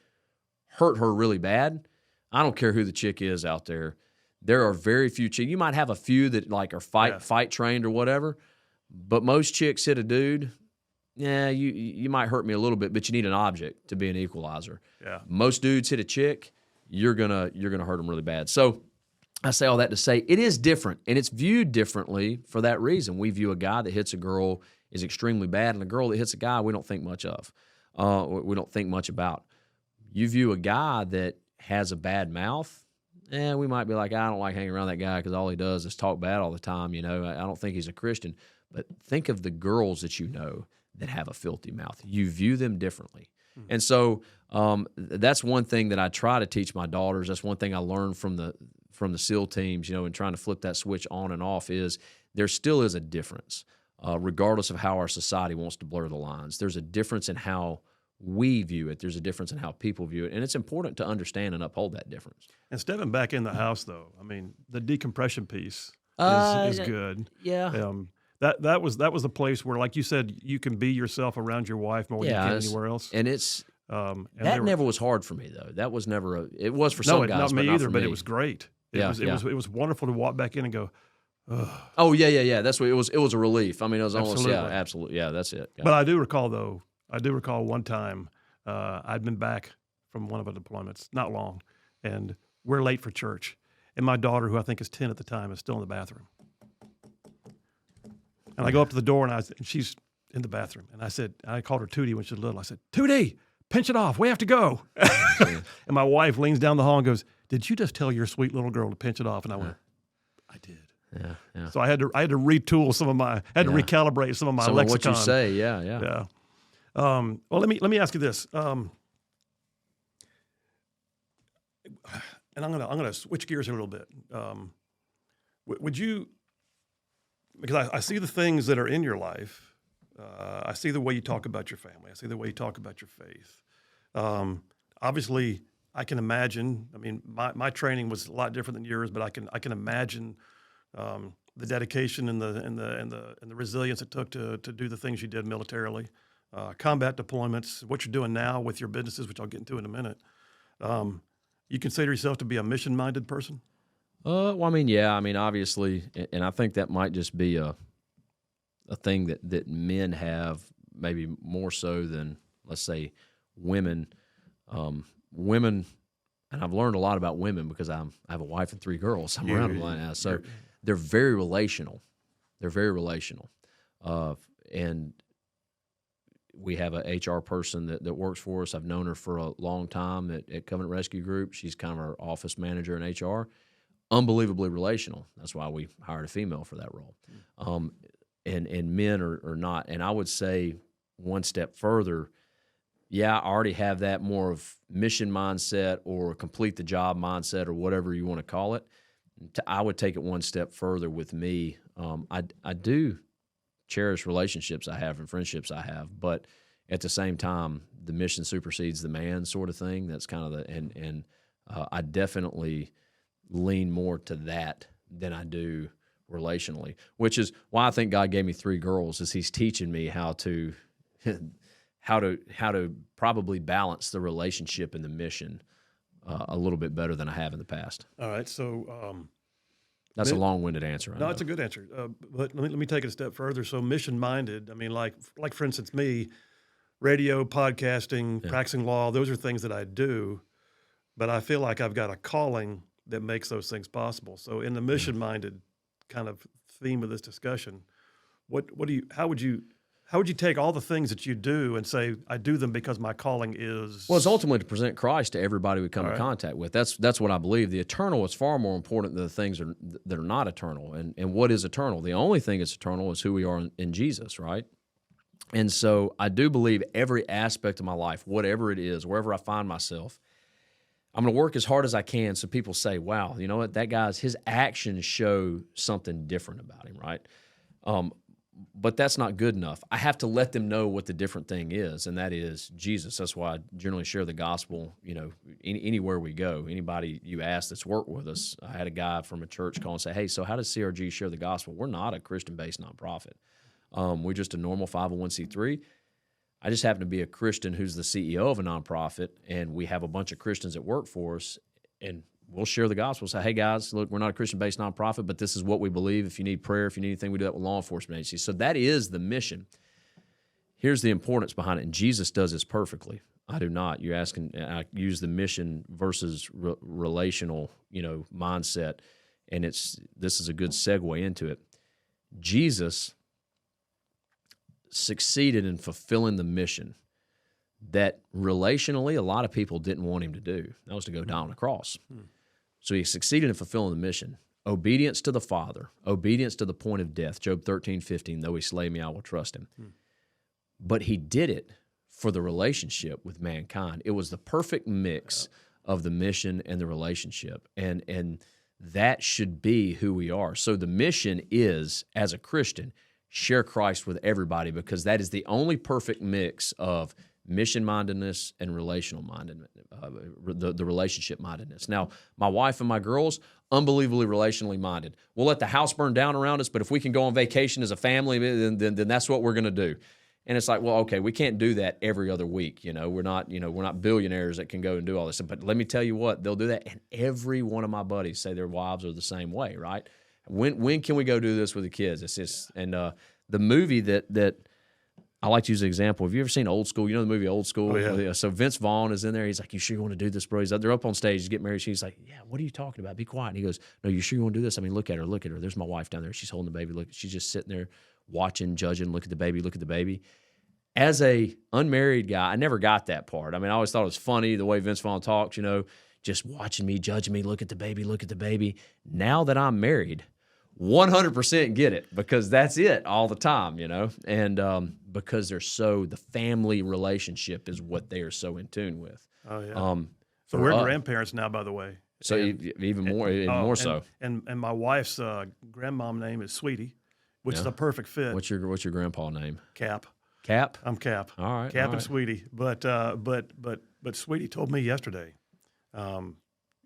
hurt her really bad. I don't care who the chick is out there. There are very few chicks. You might have a few that like are fight trained or whatever, but most chicks hit a dude. Yeah, you might hurt me a little bit, but you need an object to be an equalizer. Yeah. Most dudes hit a chick, you're gonna hurt them really bad. So I say all that to say it is different, and it's viewed differently for that reason. We view a guy that hits a girl is extremely bad, and a girl that hits a guy we don't think much of. We don't think much about. You view a guy that has a bad mouth, we might be like, I don't like hanging around that guy because all he does is talk bad all the time. I don't think he's a Christian. But think of the girls that you know that have a filthy mouth. You view them differently. Mm-hmm. And so that's one thing that I try to teach my daughters. That's one thing I learned from the SEAL teams, and trying to flip that switch on and off is there still is a difference, regardless of how our society wants to blur the lines. There's a difference in how we view it. There's a difference in how people view it. And it's important to understand and uphold that difference. And stepping back in the house, though, I mean, the decompression piece is good. Yeah. That was the place where, like you said, you can be yourself around your wife more than you can anywhere else. And it's that never was hard for me though. That was never it was for some guys, not me but either. Not for but me. it was great. It was wonderful to walk back in and go. Ugh. Oh yeah. That's what it was. It was a relief. I mean, it was almost absolutely. Yeah, that's it. But I do recall one time I'd been back from one of the deployments, not long, and we're late for church, and my daughter, who I think is 10 at the time, is still in the bathroom. And I go up to the door, and she's in the bathroom. And I called her Tootie when she was little. I said, Tootie, pinch it off. We have to go. And my wife leans down the hall and goes, did you just tell your sweet little girl to pinch it off? And I went, I did. Yeah. So I had to retool to recalibrate some of my lexicon. What you say, yeah. Well, let me ask you this. And I'm gonna switch gears here a little bit. Would you? Because I see the things that are in your life. I see the way you talk about your family. I see the way you talk about your faith. Obviously, I can imagine. I mean, my training was a lot different than yours, but I can imagine the dedication and the resilience it took to do the things you did militarily, combat deployments, what you're doing now with your businesses, which I'll get into in a minute. You consider yourself to be a mission-minded person? Well, I mean, yeah. I mean, obviously, and I think that might just be a thing that men have maybe more so than, let's say, women. Women, and I've learned a lot about women because I have a wife and 3 girls. I'm around them right now. So they're very relational. And We have a HR person that works for us. I've known her for a long time at Covenant Rescue Group. She's kind of our office manager in HR. Unbelievably relational. That's why we hired a female for that role. And men are not. And I would say one step further, yeah, I already have that more of mission mindset or complete the job mindset or whatever you want to call it. I would take it one step further with me. I do cherish relationships I have and friendships I have, but at the same time, the mission supersedes the man sort of thing. That's kind of and I definitely lean more to that than I do relationally, which is why I think God gave me 3 girls, is He's teaching me how to probably balance the relationship and the mission a little bit better than I have in the past. All right, so that's a long-winded answer. No, it's a good answer. But let me take it a step further. So mission-minded. I mean, like for instance, me, radio, podcasting, practicing law. Those are things that I do, but I feel like I've got a calling that makes those things possible. So in the mission-minded kind of theme of this discussion, how would you take all the things that you do and say, I do them because my calling is? Well, it's ultimately to present Christ to everybody we come in contact with. That's what I believe. The eternal is far more important than the things that are not eternal. And what is eternal? The only thing that's eternal is who we are in Jesus, right? And so I do believe every aspect of my life, whatever it is, wherever I find myself, I'm going to work as hard as I can so people say, wow, you know what, his actions show something different about him, right? But that's not good enough. I have to let them know what the different thing is, and that is Jesus. That's why I generally share the gospel, anywhere we go. Anybody you ask that's worked with us. I had a guy from a church call and say, hey, so how does CRG share the gospel? We're not a Christian-based nonprofit. We're just a normal 501c3. I just happen to be a Christian who's the CEO of a nonprofit, and we have a bunch of Christians that work for us, and we'll share the gospel. Say, hey, guys, look, we're not a Christian-based nonprofit, but this is what we believe. If you need prayer, if you need anything, we do that with law enforcement agencies. So that is the mission. Here's the importance behind it, and Jesus does this perfectly. I do not. You're asking, I use the mission versus relational, mindset, and this is a good segue into it. Jesus succeeded in fulfilling the mission that relationally a lot of people didn't want him to do. That was to go die on a cross. So he succeeded in fulfilling the mission. Obedience to the Father, obedience to the point of death. Job 13:15, though he slay me, I will trust him. But he did it for the relationship with mankind. It was the perfect mix of the mission and the relationship. And that should be who we are. So the mission is, as a Christian, share Christ with everybody, because that is the only perfect mix of mission-mindedness and relational mindedness, the relationship mindedness. Now, my wife and my girls, unbelievably relationally minded. We'll let the house burn down around us, but if we can go on vacation as a family, then that's what we're going to do. And it's like, well, okay, we can't do that every other week. We're not billionaires that can go and do all this. But let me tell you what, they'll do that. And every one of my buddies say their wives are the same way, right? When can we go do this with the kids? It's just, and the movie that I like to use an example. Have you ever seen Old School? You know the movie Old School? Oh, yeah. So Vince Vaughn is in there. He's like, you sure you want to do this, bro? They're up on stage to get married. She's like, yeah, what are you talking about? Be quiet. And he goes, no, you sure you want to do this? I mean, look at her. There's my wife down there. She's holding the baby. Look, she's just sitting there watching, judging. Look at the baby. As a unmarried guy, I never got that part. I mean, I always thought it was funny the way Vince Vaughn talks, just watching me, judging me, look at the baby. Now that I'm married, 100% get it, because that's it all the time, and because the family relationship is what they are so in tune with. Oh, yeah. So we're grandparents now, by the way. So even more so. And my wife's grandmom name is Sweetie, which is a perfect fit. What's your grandpa name? Cap. Cap? I'm Cap. All right. Cap and Sweetie. But Sweetie told me yesterday,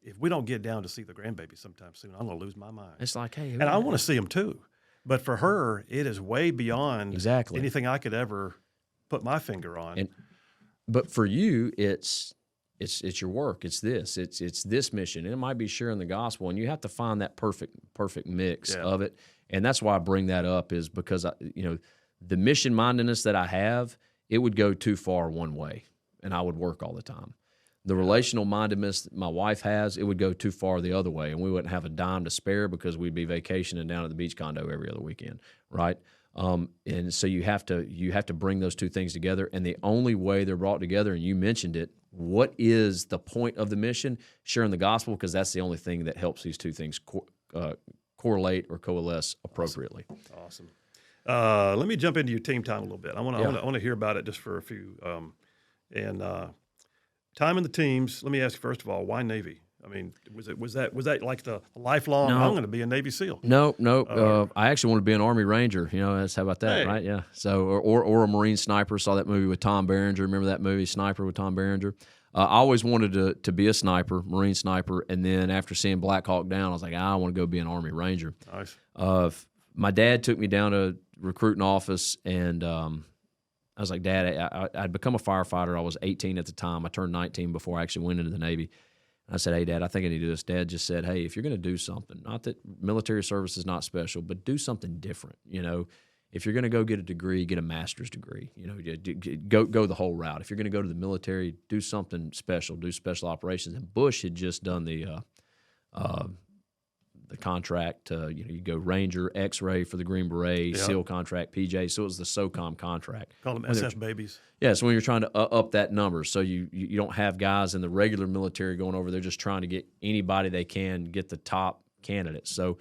if we don't get down to see the grandbaby sometime soon, I'm going to lose my mind. It's like, hey. And I want to see them too. But for her, it is way beyond anything I could ever put my finger on. But for you, it's your work. It's this mission. And it might be sharing the gospel, and you have to find that perfect mix of it. And that's why I bring that up, is because the mission mindedness that I have, it would go too far one way, and I would work all the time. The relational mindedness that my wife has, it would go too far the other way, and we wouldn't have a dime to spare because we'd be vacationing down at the beach condo every other weekend, right? And so you have to bring those two things together, and the only way they're brought together, and you mentioned it, what is the point of the mission? Sharing the gospel, because that's the only thing that helps these two things correlate or coalesce appropriately. Awesome. Let me jump into your team time a little bit. I want to hear about it just for a few. Time in the teams. Let me ask you first of all, why Navy? I mean, was that like the lifelong? No. I'm going to be a Navy SEAL. No. I actually want to be an Army Ranger. You know, how about that, Hey. right? Yeah. So, or a Marine sniper. Saw that movie with Tom Berenger. Remember that movie, Sniper, with Tom Berenger? I always wanted to be a sniper, Marine sniper, and then after seeing Black Hawk Down, I was like, I want to go be an Army Ranger. Nice. My dad took me down to recruiting office, and I was like, Dad, I'd become a firefighter. I was 18 at the time. I turned 19 before I actually went into the Navy. I said, hey, Dad, I think I need to do this. Dad just said, hey, if you're going to do something, not that military service is not special, but do something different. You know, if you're going to go get a degree, get a master's degree. You know, go the whole route. If you're going to go to the military, do something special, do special operations. And Bush had just done the contract. You go Ranger, X-ray for the Green Beret, SEAL contract, PJ. So it was the SOCOM contract. Call them SF babies. Yeah, so when you're trying to up that number, so you don't have guys in the regular military going over there just trying to get anybody they can, get the top candidates. So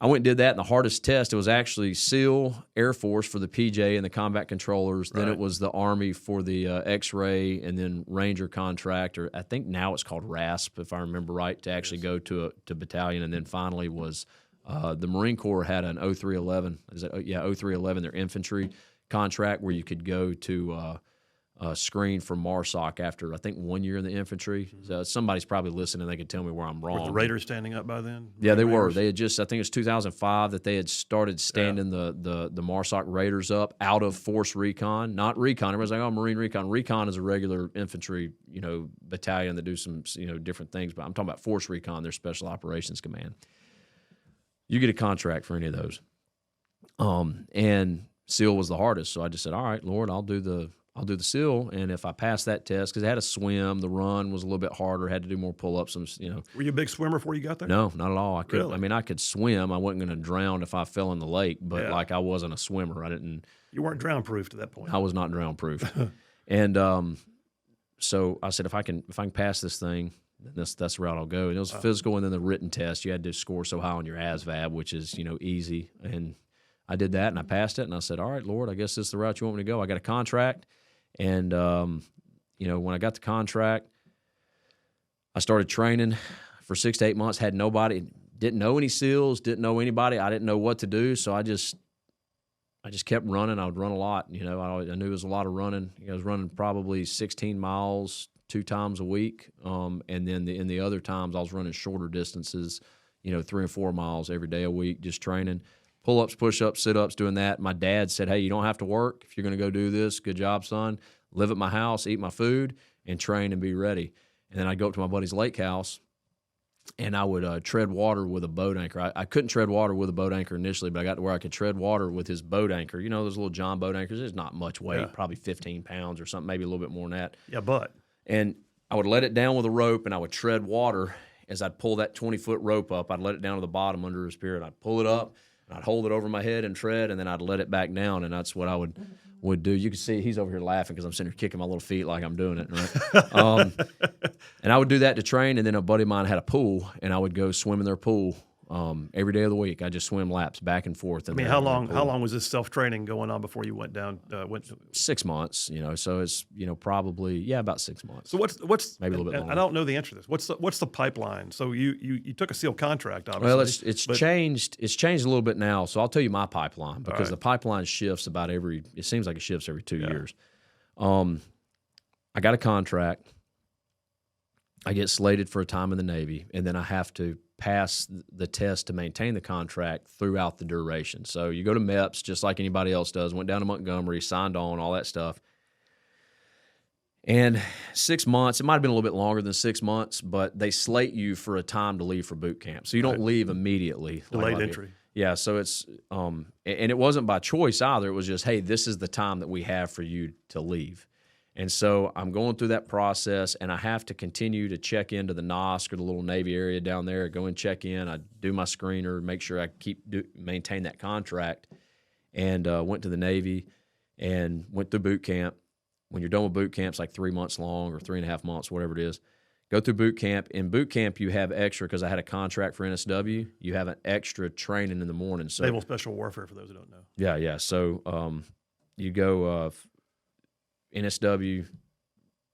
I went and did that, and the hardest test, it was actually SEAL, Air Force for the PJ and the combat controllers. Then it was the Army for the X-ray, and then Ranger contract, or I think now it's called RASP, if I remember right, to actually go to battalion. And then finally was the Marine Corps had an 0311, 0311, their infantry contract, where you could go to screen for MARSOC after, I think, 1 year in the infantry. So somebody's probably listening. They could tell me where I'm wrong. Were the Raiders standing up by then? Yeah, they were. They had just, I think it was 2005 that they had started standing the MARSOC Raiders up out of Force Recon. Not Recon. Everybody's like, oh, Marine Recon. Recon is a regular infantry, battalion that do some, different things. But I'm talking about Force Recon, their Special Operations Command. You get a contract for any of those. And SEAL was the hardest. So I just said, all right, Lord, I'll do the SEAL, and if I pass that test, because it had to swim, the run was a little bit harder, had to do more pull-ups. Were you a big swimmer before you got there? No, not at all. I could. Really? I mean, I could swim. I wasn't going to drown if I fell in the lake, but I wasn't a swimmer. I didn't. You weren't drown-proof to that point. I was not drown-proof, and so I said, if I can pass this thing, then that's the route I'll go. And it was physical, and then the written test. You had to score so high on your ASVAB, which is easy, and I did that, and I passed it, and I said, all right, Lord, I guess this is the route you want me to go. I got a contract. And, when I got the contract, I started training for 6 to 8 months, had nobody, didn't know any SEALs, didn't know anybody. I didn't know what to do. So I just kept running. I would run a lot. I knew it was a lot of running. I was running probably 16 miles 2 times a week. And then in the other times I was running shorter distances, 3 and 4 miles every day a week, just training. Pull-ups, push-ups, sit-ups, doing that. My dad said, hey, you don't have to work. If you're going to go do this, good job, son. Live at my house, eat my food, and train and be ready. And then I'd go up to my buddy's lake house, and I would tread water with a boat anchor. I couldn't tread water with a boat anchor initially, but I got to where I could tread water with his boat anchor. Those little John boat anchors, there's not much weight, probably 15 pounds or something, maybe a little bit more than that. Yeah, but. And I would let it down with a rope, and I would tread water. As I'd pull that 20-foot rope up, I'd let it down to the bottom under his pier, and I'd pull it up, and I'd hold it over my head and tread, and then I'd let it back down, and that's what I would do. You can see he's over here laughing because I'm sitting here kicking my little feet like I'm doing it, right? And I would do that to train, and then a buddy of mine had a pool, and I would go swim in their pool every day of the week. I just swim laps back and forth. How long was this self-training going on before you went down? 6 months, so it's probably about 6 months. So what's maybe a little bit longer. I don't know the answer to this. What's the pipeline? So you took a SEAL contract, obviously. Well, it's changed. It's changed a little bit now. So I'll tell you my pipeline because the pipeline shifts about it seems like it shifts every 2 years. I got a contract. I get slated for a time in the Navy, and then I have to pass the test to maintain the contract throughout the duration. So you go to MEPS just like anybody else does. Went down to Montgomery, signed on, all that stuff. And 6 months, it might have been a little bit longer than 6 months, but they slate you for a time to leave for boot camp. So you don't leave immediately. Delayed entry. Yeah, so it's and it wasn't by choice either. It was just, hey, this is the time that we have for you to leave. And so I'm going through that process, and I have to continue to check into the NOSC or the little Navy area down there, go and check in. I do my screener, make sure I maintain that contract, and went to the Navy and went through boot camp. When you're done with boot camp, it's like 3 months long or 3.5 months, whatever it is. Go through boot camp. In boot camp, you have extra, because I had a contract for NSW, you have an extra training in the morning. So Naval Special Warfare, for those who don't know. Yeah. So you go NSW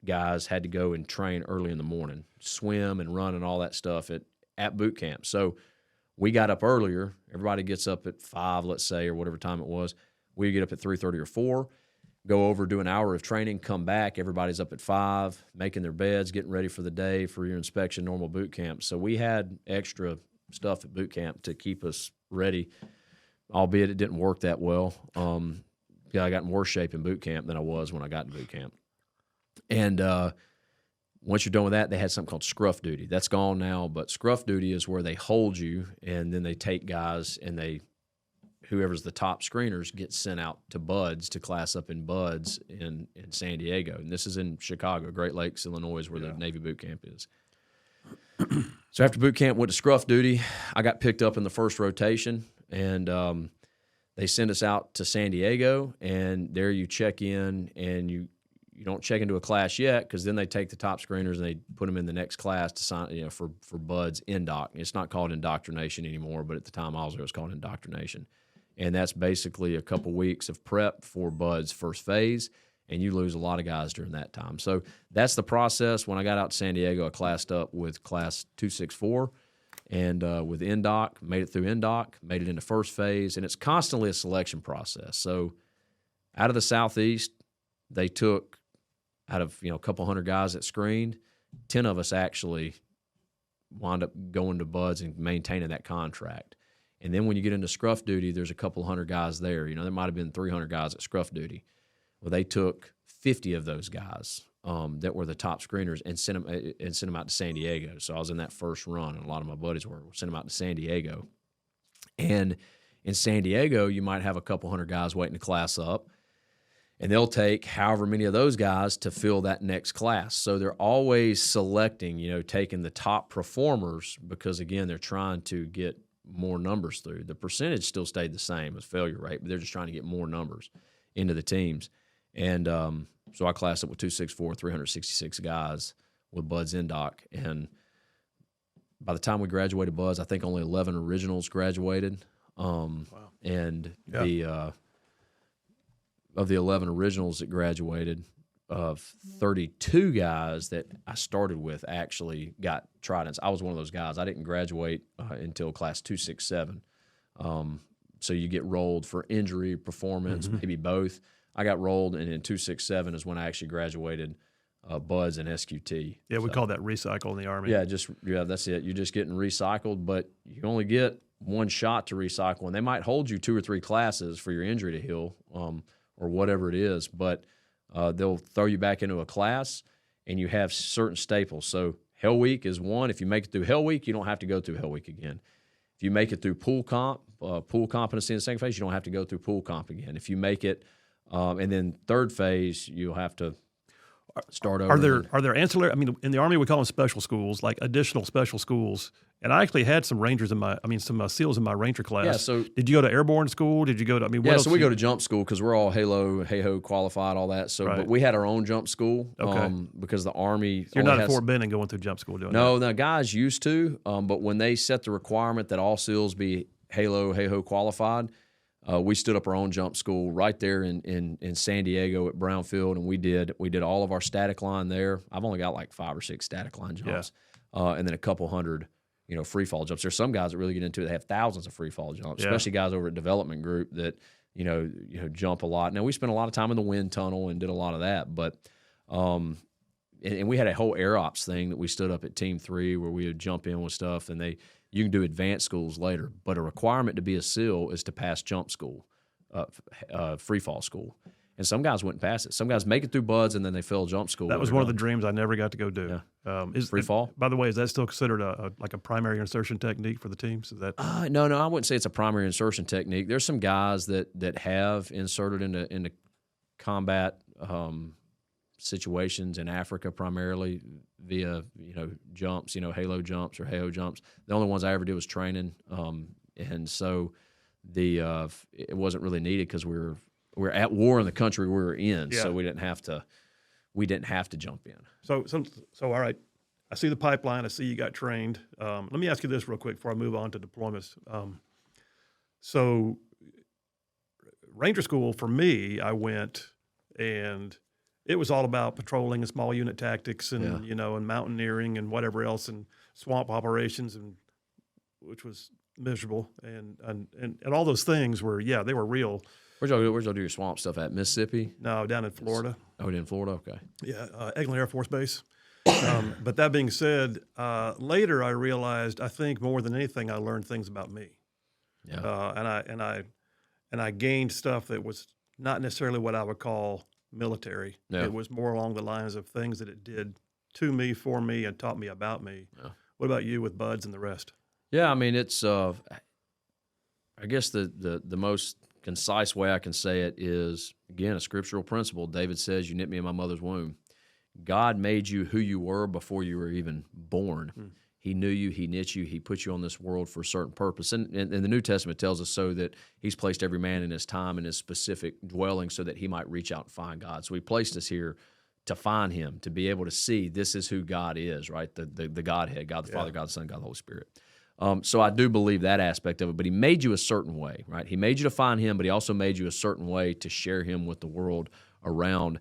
guys had to go and train early in the morning, swim and run and all that stuff at boot camp. So we got up earlier. Everybody gets up at 5, let's say, or whatever time it was. We get up at 3:30 or 4, go over, do an hour of training, come back. Everybody's up at 5, making their beds, getting ready for the day for your inspection, normal boot camp. So we had extra stuff at boot camp to keep us ready, albeit it didn't work that well. I got in worse shape in boot camp than I was when I got in boot camp. And once you're done with that, they had something called scruff duty. That's gone now, but scruff duty is where they hold you, and then they take guys, and whoever's the top screeners get sent out to BUDS to class up in BUDS in San Diego. And this is in Chicago, Great Lakes, Illinois, where the Navy boot camp is. So after boot camp, went to scruff duty. I got picked up in the first rotation, and they send us out to San Diego, and there you check in, and you don't check into a class yet, because then they take the top screeners and they put them in the next class to sign, for BUDS indoc. It's not called indoctrination anymore, but at the time I was there, it was called indoctrination. And that's basically a couple weeks of prep for BUDS first phase, and you lose a lot of guys during that time. So that's the process. When I got out to San Diego, I classed up with Class 264. And with NDOC, made it through NDOC, made it into first phase, and it's constantly a selection process. So out of the Southeast, they took, out of a couple hundred guys that screened, 10 of us actually wound up going to BUDS and maintaining that contract. And then when you get into scruff duty, there's a couple hundred guys there. There might have been 300 guys at scruff duty. Well, they took 50 of those guys that were the top screeners and sent them out to San Diego. So I was in that first run, and a lot of my buddies were. Sent them out to San Diego. And in San Diego, you might have a couple hundred guys waiting to class up, and they'll take however many of those guys to fill that next class. So they're always selecting, taking the top performers, because, again, they're trying to get more numbers through. The percentage still stayed the same as failure rate, but they're just trying to get more numbers into the teams. And so I classed up with 264, 366 guys with BUDS indoc. And by the time we graduated BUDS, I think only 11 originals graduated. Wow. And of the 11 originals that graduated, of 32 guys that I started with actually got tridents. I was one of those guys. I didn't graduate until Class 267. So you get rolled for injury, performance, maybe both. I got rolled, and in 267 is when I actually graduated BUDS and SQT. Yeah, we call that recycle in the Army. Yeah, that's it. You're just getting recycled, but you only get one shot to recycle, and they might hold you 2 or 3 classes for your injury to heal, or whatever it is. But they'll throw you back into a class, and you have certain staples. So Hell Week is one. If you make it through Hell Week, you don't have to go through Hell Week again. If you make it through pool competency in the second phase, you don't have to go through pool comp again. If you make it, and then third phase, you'll have to start over. Are there ancillary? I mean, in the Army we call them special schools, like additional special schools. And I actually had some Rangers some SEALs in my Ranger class. Yeah. So did you go to airborne school? Did you go to? What else so we go to jump school, because we're all Hey-Ho qualified, all that. So, but we had our own jump school, because the Army. You're not at Fort Benning going through jump school, doing that? No, the guys used to, but when they set the requirement that all SEALs be Hey-Ho qualified, we stood up our own jump school right there in San Diego at Brownfield, and we did all of our static line there. I've only got like 5 or 6 static line jumps, and then a couple hundred, free fall jumps. There's some guys that really get into it. They have thousands of free fall jumps, especially guys over at development group that jump a lot. Now we spent a lot of time in the wind tunnel and did a lot of that, but and we had a whole air ops thing that we stood up at Team 3 where we would jump in with stuff, and you can do advanced schools later, but a requirement to be a SEAL is to pass jump school, free fall school. And some guys wouldn't pass it. Some guys make it through BUDS and then they fail jump school. That was one of the dreams I never got to go do. Yeah. Free fall? By the way, is that still considered a primary insertion technique for the teams? Is that? No, I wouldn't say it's a primary insertion technique. There's some guys that have inserted into combat situations in Africa, primarily via jumps, halo jumps or halo jumps. The only ones I ever did was training, and so it wasn't really needed because we were at war in the country we were in, so we didn't have to jump in. So all right. I see the pipeline. I see you got trained. Let me ask you this real quick before I move on to deployments. So Ranger School, for me, I went and it was all about patrolling and small unit tactics and, and mountaineering and whatever else and swamp operations, and which was miserable. And all those things were, they were real. Where'd y'all do your swamp stuff at? Mississippi? No, down in Florida. Oh, in Florida? Okay. Yeah, Eglin Air Force Base. But that being said, later I realized, I think more than anything, I learned things about me. Yeah. And I gained stuff that was not necessarily what I would call military. Yeah. It was more along the lines of things that it did to me, for me, and taught me about me. Yeah. What about you with buds and the rest? Yeah, I mean, it's I guess the most concise way I can say it is, again, a scriptural principle. David says, "You knit me in my mother's womb." God made you who you were before you were even born. He knew you, he knit you, he put you on this world for a certain purpose. And the New Testament tells us so that he's placed every man in his time and his specific dwelling so that he might reach out and find God. So he placed us here to find him, to be able to see this is who God is, right? The Godhead, God the Father, God the Son, God the Holy Spirit. So I do believe that aspect of it, but he made you a certain way, right? He made you to find him, but he also made you a certain way to share him with the world around.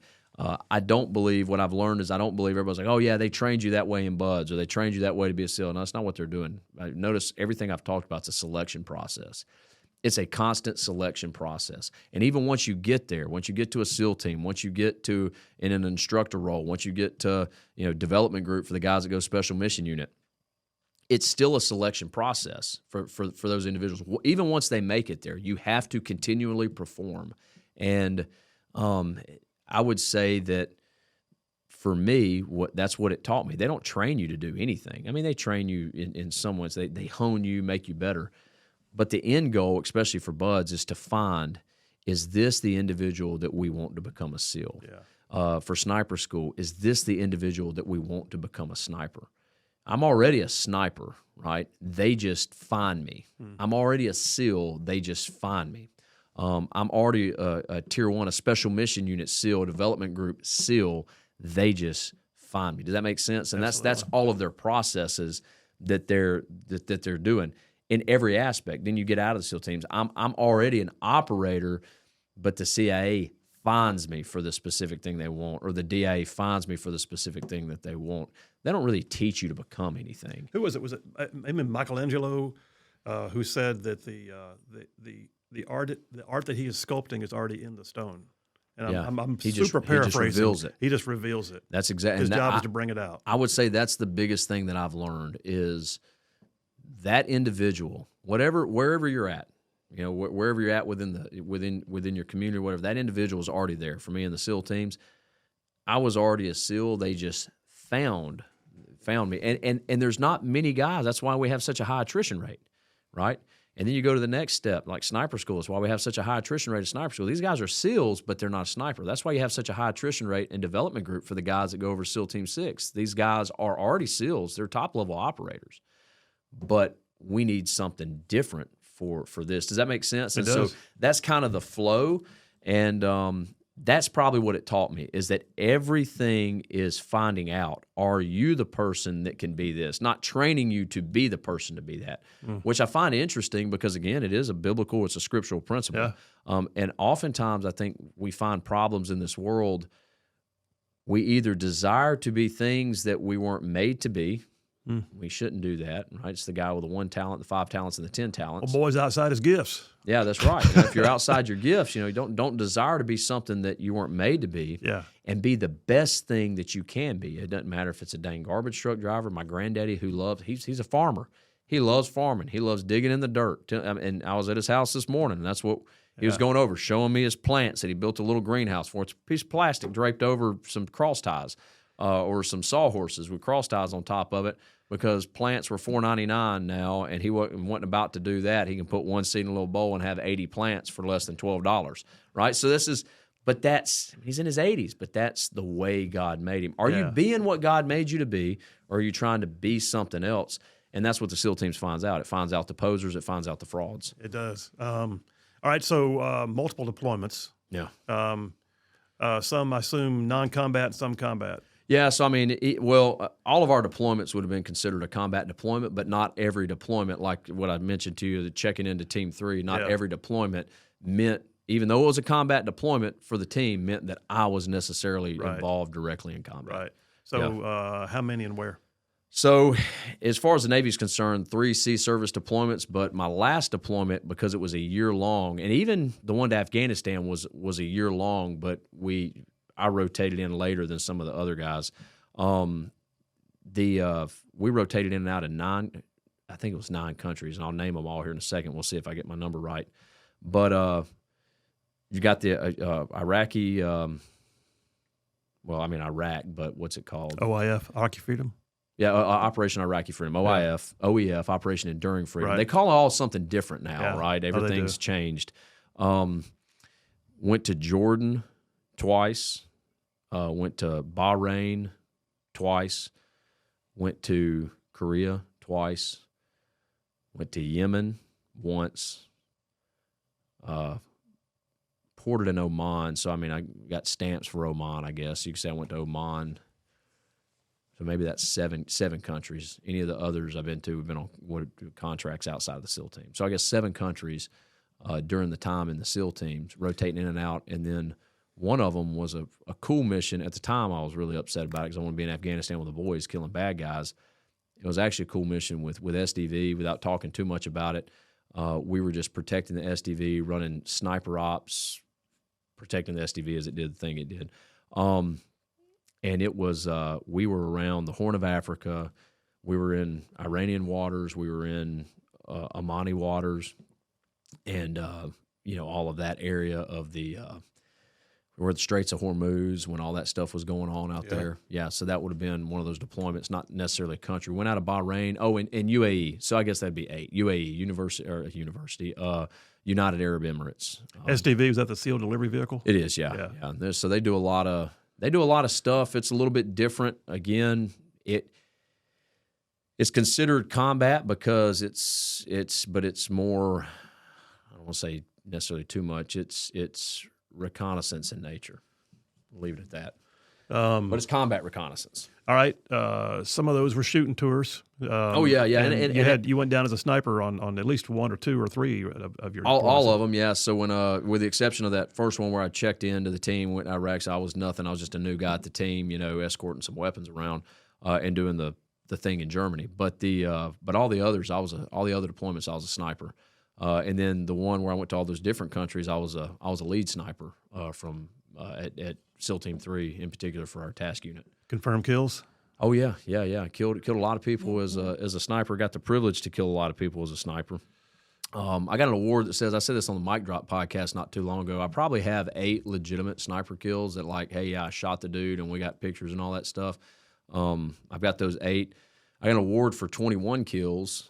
I don't believe, what I've learned is I don't believe everybody's like, oh, yeah, they trained you that way in buds or they trained you that way to be a SEAL. No, that's not what they're doing. Notice everything I've talked about is a selection process. It's a constant selection process. And even once you get there, once you get to a SEAL team, once you get to in an instructor role, once you get to development group for the guys that go special mission unit, it's still a selection process for those individuals. Even once they make it there, you have to continually perform. And I would say that for me, that's what it taught me. They don't train you to do anything. I mean, they train you in some ways. They hone you, make you better. But the end goal, especially for buds, is to find, is this the individual that we want to become a SEAL? Yeah. For sniper school, is this the individual that we want to become a sniper? I'm already a sniper, right? They just find me. I'm already a SEAL. They just find me. I'm already a Tier 1, a Special Mission Unit SEAL, development group SEAL. They just find me. Does that make sense? And that's all of their processes that they're doing in every aspect. Then you get out of the SEAL teams. I'm already an operator, but the CIA finds me for the specific thing they want, or the DIA finds me for the specific thing that they want. They don't really teach you to become anything. Who was it? Was it maybe Michelangelo who said that the art that he is sculpting is already in the stone? And I'm super paraphrasing. He just reveals it. That's exactly his job is to bring it out. I would say that's the biggest thing that I've learned is that individual, wherever you're at, wherever you're at within your community or whatever, that individual is already there. For me in the SEAL teams, I was already a SEAL. They just found me. And there's not many guys. That's why we have such a high attrition rate, right? And then you go to the next step, like sniper school. That's why we have such a high attrition rate at sniper school. These guys are SEALs, but they're not a sniper. That's why you have such a high attrition rate in development group for the guys that go over SEAL Team 6. These guys are already SEALs. They're top-level operators. But we need something different for this. Does that make sense? And so that's kind of the flow. And that's probably what it taught me, is that everything is finding out, are you the person that can be this? Not training you to be the person to be that, which I find interesting because, again, it's a scriptural principle. Yeah. And oftentimes I think we find problems in this world. We either desire to be things that we weren't made to be. We shouldn't do that, right? It's the guy with the 1 talent, the 5 talents, and the 10 talents. Well, boy's outside his gifts. Yeah, that's right. If you're outside your gifts, you don't desire to be something that you weren't made to be. Yeah. And be the best thing that you can be. It doesn't matter if it's a dang garbage truck driver. My granddaddy, he's a farmer. He loves farming. He loves digging in the dirt. And I was at his house this morning, and that's what he was going over, showing me his plants that he built a little greenhouse for. It's a piece of plastic draped over some cross ties or some sawhorses with cross ties on top of it. Because plants were $4.99 now, and he wasn't about to do that. He can put one seed in a little bowl and have 80 plants for less than $12, right? So this is But he's in his 80s, but that's the way God made him. Are you being what God made you to be, or are you trying to be something else? And that's what the SEAL teams finds out. It finds out the posers. It finds out the frauds. It does. All right, so multiple deployments. Yeah. Some, I assume, non-combat and some combat. Yeah, so I mean, all of our deployments would have been considered a combat deployment, but not every deployment, like what I mentioned to you, the checking into Team 3, not every deployment meant, even though it was a combat deployment for the team, meant that I was necessarily involved directly in combat. Right. So how many and where? So as far as the Navy's concerned, 3 sea service deployments, but my last deployment, because it was a year long, and even the one to Afghanistan was a year long, but I rotated in later than some of the other guys. We rotated in and out of 9, I think it was 9 countries, and I'll name them all here in a second. We'll see if I get my number right. But you got the Iraqi, Iraq, but what's it called? OIF, Iraqi Freedom. Yeah, Operation Iraqi Freedom, OIF, OEF, Operation Enduring Freedom. Right. They call it all something different now, right? Oh, Everything's changed. Went to Jordan twice, went to Bahrain twice, went to Korea twice, went to Yemen once, ported in Oman. So, I mean, I got stamps for Oman, I guess. You could say I went to Oman. So maybe that's seven countries. Any of the others I've been to have been on contracts outside of the SEAL team. So I guess 7 countries during the time in the SEAL teams, rotating in and out. And then one of them was a cool mission. At the time, I was really upset about it because I wanted to be in Afghanistan with the boys killing bad guys. It was actually a cool mission with SDV. Without talking too much about it, we were just protecting the SDV, running sniper ops, protecting the SDV as it did the thing it did. And it was, we were around the Horn of Africa. We were in Iranian waters. We were in Omani waters, and all of that area of the where the Straits of Hormuz, when all that stuff was going on out there. Yeah, so that would have been one of those deployments, not necessarily a country. Went out of Bahrain. Oh, and UAE. So I guess that'd be 8. UAE, United Arab Emirates. SDV, was that the SEAL delivery vehicle? It is, yeah. So they do a lot of stuff. It's a little bit different. Again, it's considered combat because it's more, I don't want to say necessarily too much. It's reconnaissance in nature. We'll leave it at that. But it's combat reconnaissance. All right. Some of those were shooting tours. And you went down as a sniper on at least 1 or 2 or 3 of your all of them. Yeah. So when with the exception of that first one where I checked into the team, went to Iraq, so I was nothing. I was just a new guy at the team, escorting some weapons around and doing the thing in Germany. But all the others, all the other deployments, I was a sniper. And then the one where I went to all those different countries, I was a lead sniper from at SEAL Team 3 in particular for our task unit. Confirmed kills? Oh yeah. Killed a lot of people as a sniper. Got the privilege to kill a lot of people as a sniper. I got an award that says, I said this on the Mic Drop podcast not too long ago, I probably have 8 legitimate sniper kills that I shot the dude and we got pictures and all that stuff. I've got those 8. I got an award for 21 kills,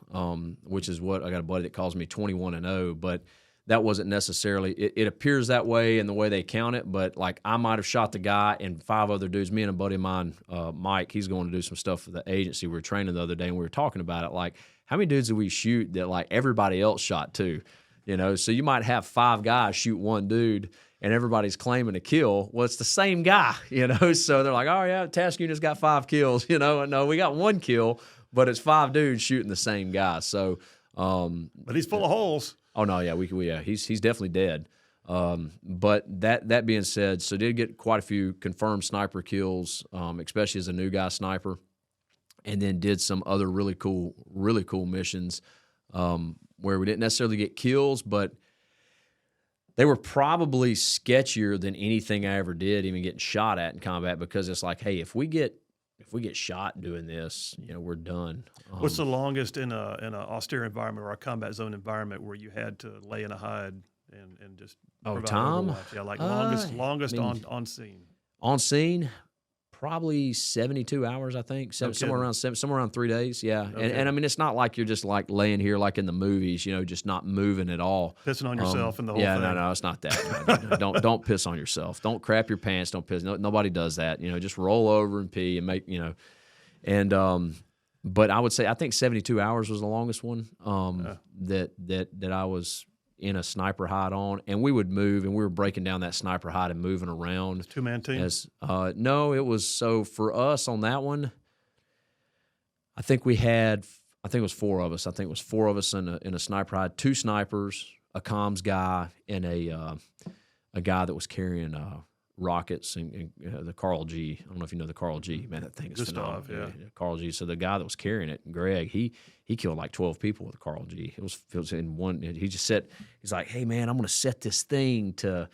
which is what I got a buddy that calls me 21-0, but that wasn't necessarily, it appears that way in the way they count it, but I might have shot the guy and 5 other dudes. Me and a buddy of mine, Mike, he's going to do some stuff for the agency. We were training the other day and we were talking about it, how many dudes did we shoot that everybody else shot too? So you might have 5 guys shoot one dude and everybody's claiming a kill. Well, it's the same guy, so they're like, oh yeah, task unit's got 5 kills, no, we got 1 kill, but it's 5 dudes shooting the same guy. So, but he's full of holes. Oh no, yeah, he's definitely dead. But that being said, so did get quite a few confirmed sniper kills, especially as a new guy sniper, and then did some other really cool missions where we didn't necessarily get kills, but they were probably sketchier than anything I ever did, even getting shot at in combat, because it's hey, if we get shot doing this, we're done. What's the longest in an austere environment or a combat zone environment where you had to lay in a hide and just time? overwatch? Yeah, longest on scene. On scene, probably 72 hours, I think, somewhere around 3 days. Yeah, Okay. and I mean, it's not like you're just like laying here like in the movies, just not moving at all, Pissing on yourself and the whole yeah, thing. no, it's not that. No, don't piss on yourself. Don't crap your pants. Don't piss. No, nobody does that. Just roll over and pee and make and but I would say I think 72 hours was the longest one that I was in a sniper hide on, and we would move, and we were breaking down that sniper hide and moving around. Two-man team? No, it was so for us on that one. I think it was four of us. I think it was four of us in a sniper hide, two snipers, a comms guy, and a guy that was carrying rockets and the Carl G. I don't know if you know the Carl G. Man, that thing is phenomenal. Yeah. Carl G. So the guy that was carrying it, Greg, he killed like 12 people with a Carl G. It was in one. He just said, he's like, hey man, I'm going to set this thing to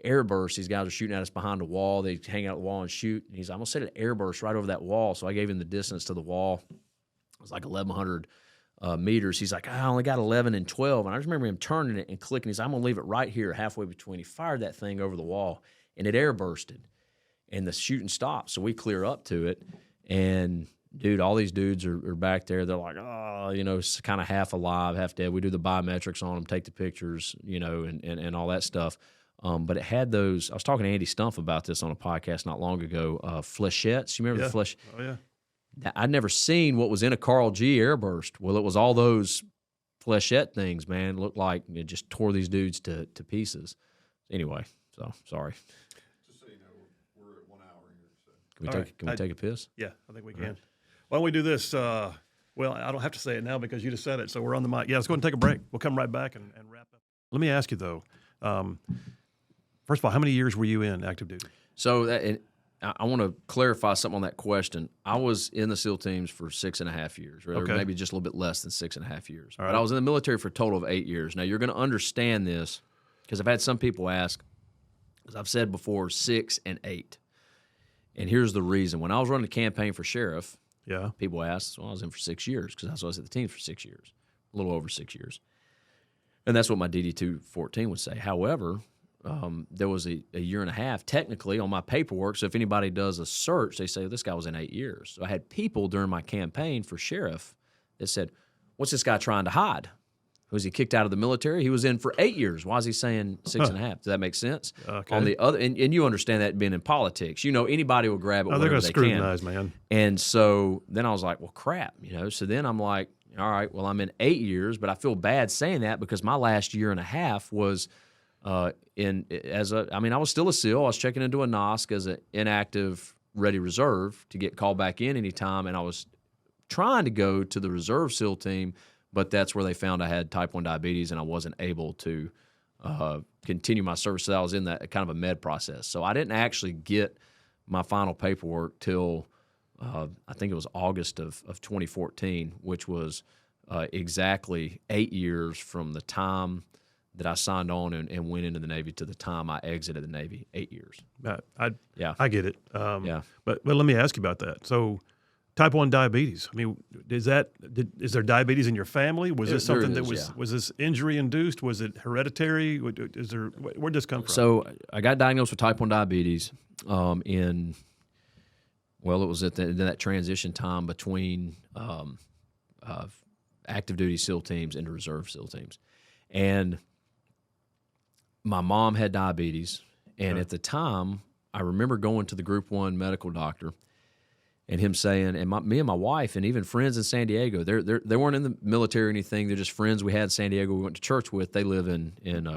airburst. These guys are shooting at us behind the wall. They hang out the wall and shoot. And he's like, I'm going to set an airburst right over that wall. So I gave him the distance to the wall. It was like 1,100 meters. He's like, I only got 11 and 12. And I just remember him turning it and clicking. He's like, I'm going to leave it right here halfway between. He fired that thing over the wall, and it airbursted. And the shooting stopped. So we clear up to it. And, dude, all these dudes are back there. They're like, it's kind of half alive, half dead. We do the biometrics on them, take the pictures, and all that stuff. But it had those. I was talking to Andy Stumpf about this on a podcast not long ago. Flechettes. You remember the flesh? Oh, yeah. I'd never seen what was in a Carl G airburst. Well, it was all those flechette things, man. It looked like it just tore these dudes to pieces. Anyway, so sorry. Just so you know, we're at 1 hour here. So. Can we take a piss? Yeah, I think we can. Right. Why don't we do this? Well, I don't have to say it now because you just said it, so we're on the mic. Yeah, let's go ahead and take a break. We'll come right back and wrap up. Let me ask you, though. First of all, how many years were you in active duty? So I want to clarify something on that question. I was in the SEAL teams for 6.5 years, or maybe just a little bit less than 6.5 years. All right. But I was in the military for a total of 8 years. Now, you're going to understand this because I've had some people ask, as I've said before, 6 and 8. And here's the reason. When I was running the campaign for sheriff, people asked, well, I was in for 6 years because I was at the teams for 6 years, a little over 6 years. And that's what my DD-214 would say. However, there was a year and a half technically on my paperwork. So if anybody does a search, they say, this guy was in 8 years. So I had people during my campaign for sheriff that said, what's this guy trying to hide? Was he kicked out of the military? He was in for 8 years. Why is he saying 6.5? Does that make sense? Okay. On the other, and you understand that being in politics, anybody will grab it whenever they're they going to can. scrutinize, man. And so then I was like, well, crap, So then I'm like, all right, well, I'm in 8 years, but I feel bad saying that because my last year and a half was I was still a SEAL. I was checking into a NOSC as an inactive ready reserve to get called back in anytime, and I was trying to go to the reserve SEAL team, but that's where they found I had type 1 diabetes, and I wasn't able to continue my service. So I was in that kind of a med process. So I didn't actually get my final paperwork till I think it was August of 2014, which was exactly 8 years from the time that I signed on and went into the Navy to the time I exited the Navy. 8 years. I get it. But let me ask you about that. So type 1 diabetes, I mean, is there diabetes in your family? Was this something that was this injury induced? Was it hereditary? Where'd this come from? So I got diagnosed with type 1 diabetes it was at that transition time between active duty SEAL teams and reserve SEAL teams. And my mom had diabetes, and at the time, I remember going to the Group 1 medical doctor and him saying, and me and my wife and even friends in San Diego, they weren't in the military or anything. They're just friends we had in San Diego we went to church with. They live in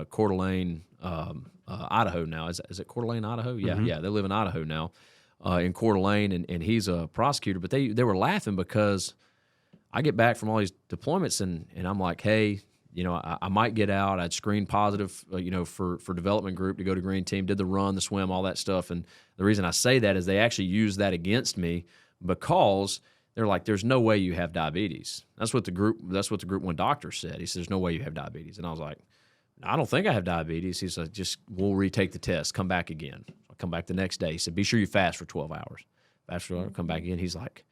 Coeur d'Alene, Idaho now. Is it Coeur d'Alene, Idaho? Yeah, yeah. They live in Idaho now, in Coeur d'Alene, and he's a prosecutor. But they were laughing because I get back from all these deployments, and I'm like, hey, I might get out. I'd screened positive, for development group to go to Green Team, did the run, the swim, all that stuff. And the reason I say that is they actually used that against me because they're like, there's no way you have diabetes. That's what the Group 1 doctor said. He said, there's no way you have diabetes. And I was like, I don't think I have diabetes. He said, we'll retake the test. Come back again. I come back the next day. He said, be sure you fast for 12 hours. Fast for 12 hours, come back again. He's like,